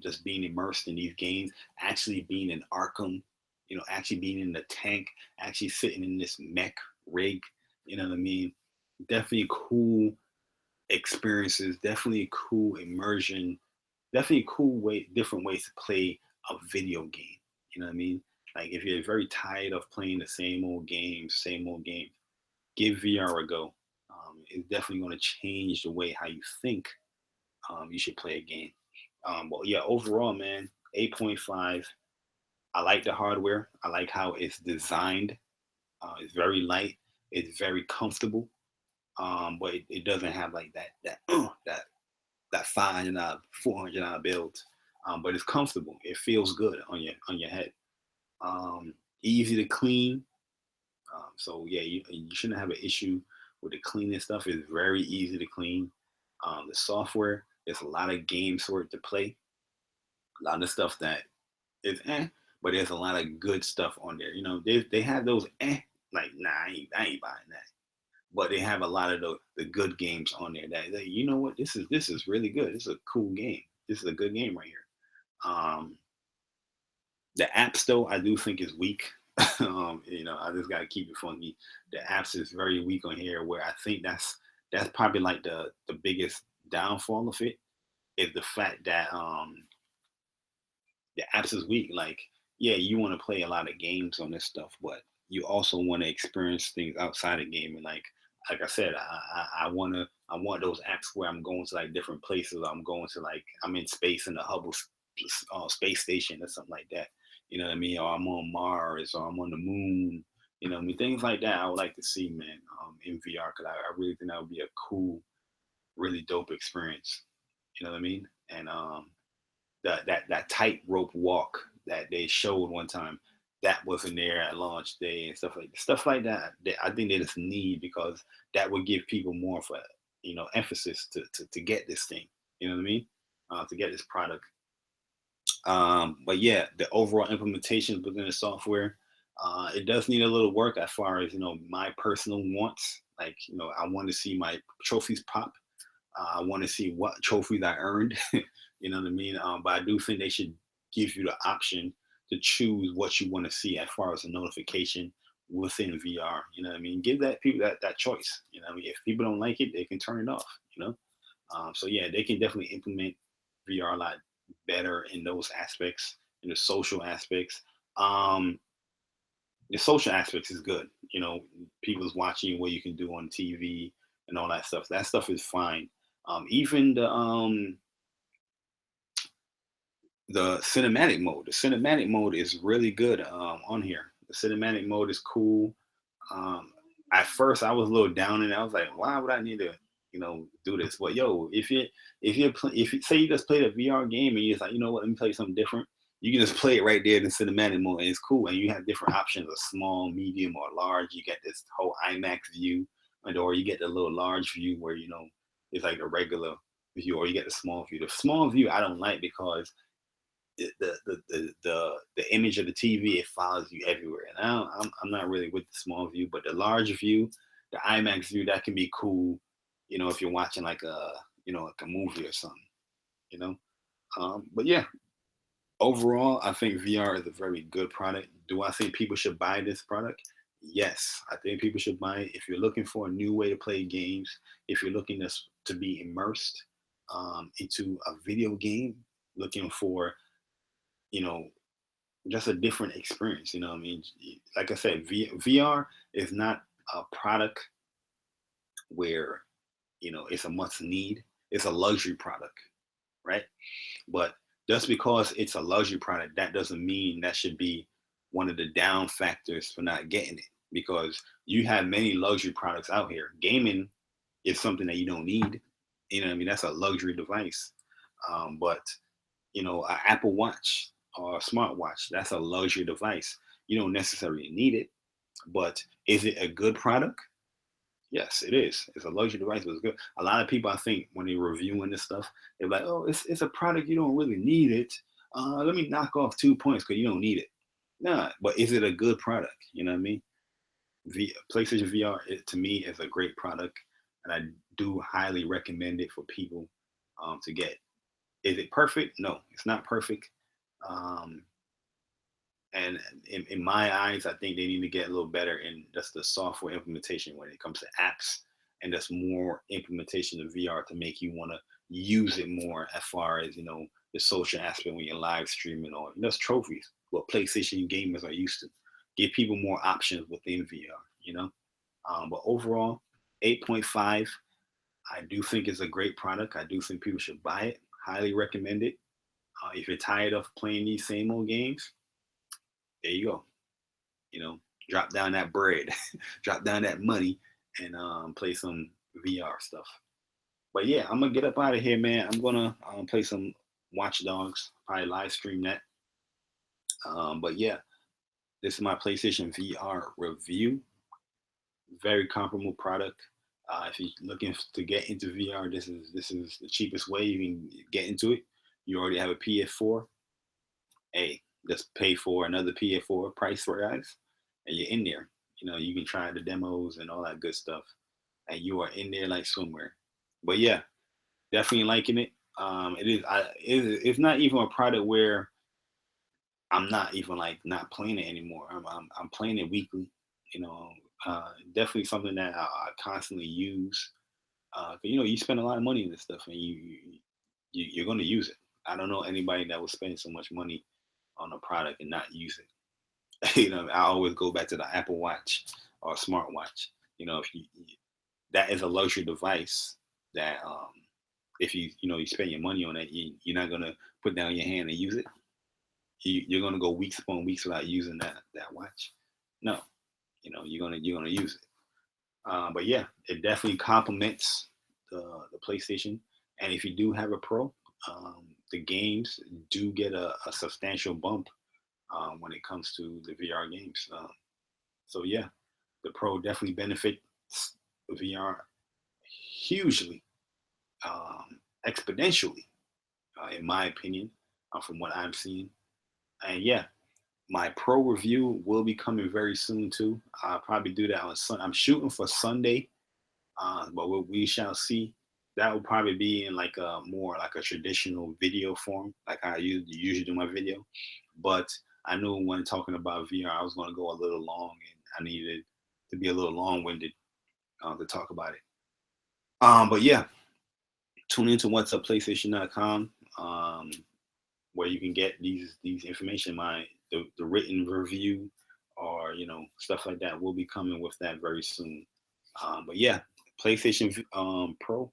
just being immersed in these games, actually being in Arkham, you know, actually being in the tank, actually sitting in this mech rig, you know what I mean? Definitely cool experiences, definitely cool immersion, definitely cool different ways to play a video game. You know what I mean? Like if you're very tired of playing the same old games, give VR a go. It's definitely going to change the way how you think you should play a game. But yeah, overall, man, 8.5. I like the hardware. I like how it's designed. It's very light. It's very comfortable. But it doesn't have like that $500, $400 build. But it's comfortable. It feels good on your head. Easy to clean. So yeah, you shouldn't have an issue with the cleaning stuff. It's very easy to clean. The software, there's a lot of games for it to play. A lot of stuff that is but there's a lot of good stuff on there. You know, they have those like nah, I ain't buying that. But they have a lot of the good games on there that you know what, this is really good. This is a cool game. This is a good game right here. Um, the apps though, I do think is weak. You know, I just gotta keep it funky. The apps is very weak on here, where I think that's probably like the biggest downfall of it is the fact that the apps is weak. Like, yeah, you want to play a lot of games on this stuff, but you also want to experience things outside of gaming. Like I said, I want those apps where I'm going to like different places. I'm going to like I'm in space in the Hubble space station or something like that. You know what I mean? Or I'm on Mars or I'm on the moon. You know what I mean? Things like that I would like to see, man, in VR because I really think that would be a cool, really dope experience. You know what I mean? And that tightrope walk that they showed one time that wasn't there at launch day and stuff like that. I think they just need because that would give people more of a emphasis to get this thing. You know what I mean? To get this product. But yeah, the overall implementation within the software, it does need a little work as far as my personal wants. Like I want to see my trophies pop. I want to see what trophies I earned. You know what I mean? But I do think they should give you the option to choose what you want to see as far as a notification within VR. You know what I mean? Give that people that choice. You know what I mean? If people don't like it, they can turn it off. So yeah, they can definitely implement VR a lot better in those aspects, in the social aspects. Um, the social aspects is good. People's watching what you can do on TV and all that stuff. That stuff is fine. Even the cinematic mode. The cinematic mode is really good on here. The cinematic mode is cool. Um, at first, I was a little down and I was like, why would I need to, do this? But yo, if you say you just played a VR game and you're just like, you know what, let me play something different. You can just play it right there in the cinematic mode, and it's cool. And you have different options of small, medium, or large. You get this whole IMAX view, or you get the little large view where it's like a regular view, or you get the small view. The small view I don't like because the image of the TV, it follows you everywhere, and I'm not really with the small view, but the large view, the IMAX view, that can be cool. If you're watching like a movie or something. You know, but yeah, overall, I think VR is a very good product. Do I think people should buy this product? Yes, I think people should buy it if you're looking for a new way to play games. If you're looking to be immersed into a video game, looking for you know just a different experience. You know what I mean? Like I said, VR is not a product where, it's a must need. It's a luxury product, right? But just because it's a luxury product, that doesn't mean that should be one of the down factors for not getting it. Because you have many luxury products out here. Gaming is something that you don't need. You know what I mean? That's a luxury device. But an Apple Watch or a smartwatch, that's a luxury device. You don't necessarily need it, but is it a good product? Yes, it is. It's a luxury device, but it's good. A lot of people, I think, when they're reviewing this stuff, they're like, "Oh, it's a product, you don't really need it. Let me knock off 2 points because you don't need it." Nah, but is it a good product? You know what I mean? PlayStation VR, to me, is a great product, and I do highly recommend it for people to get. Is it perfect? No, it's not perfect. Um, and in my eyes, I think they need to get a little better in just the software implementation when it comes to apps, and just more implementation of VR to make you want to use it more as far as the social aspect when you're live streaming, or just trophies, what PlayStation gamers are used to. Give people more options within VR, But overall, 8.5, I do think it's a great product. I do think people should buy it. Highly recommend it. If you're tired of playing these same old games, there you go. Drop down that bread, drop down that money, and play some VR stuff. But yeah, I'm gonna get up out of here, man. I'm gonna play some Watch Dogs, probably live stream that. But yeah, this is my PlayStation VR review. Very comparable product. If you're looking to get into VR, this is the cheapest way you can get into it. You already have a PS4. Hey, just pay for another PS4 price rise, and you're in there. You can try the demos and all that good stuff, and you are in there like swimwear. But yeah, definitely liking it. It's not even a product where I'm not even like not playing it anymore. I'm playing it weekly. Definitely something that I constantly use. You spend a lot of money in this stuff, and you're going to use it. I don't know anybody that would spend so much money on a product and not use it. I always go back to the Apple Watch or smartwatch. If that is a luxury device that if you spend your money on it, you're not gonna put down your hand and use it. You're gonna go weeks upon weeks without using that watch. No, you're gonna use it. But yeah, it definitely complements the PlayStation. And if you do have a Pro, the games do get a substantial bump when it comes to the VR games. So yeah, the Pro definitely benefits VR hugely, exponentially, in my opinion, from what I'm seeing. And yeah, my Pro review will be coming very soon too. I'll probably do that on Sunday. I'm shooting for Sunday, but we shall see. That will probably be in like a more like a traditional video form, like I usually do my video. But I knew when talking about VR, I was going to go a little long, and I needed to be a little long-winded to talk about it. But yeah, tune into what's up PlayStation.com, where you can get these information. The written review or stuff like that will be coming with that very soon. But yeah, PlayStation Pro,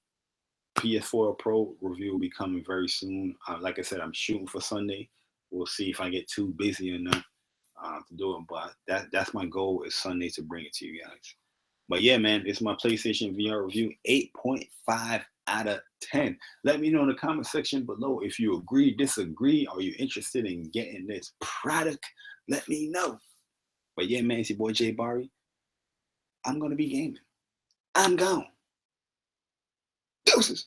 PS4 Pro review will be coming very soon. Like I said, I'm shooting for Sunday. We'll see if I get too busy or not to do it. But that's my goal is Sunday to bring it to you guys. But yeah, man, it's my PlayStation VR review, 8.5 out of 10. Let me know in the comment section below if you agree, disagree, or you're interested in getting this product. Let me know. But yeah, man, it's your boy Jay Barry. I'm going to be gaming. I'm gone. Deuces.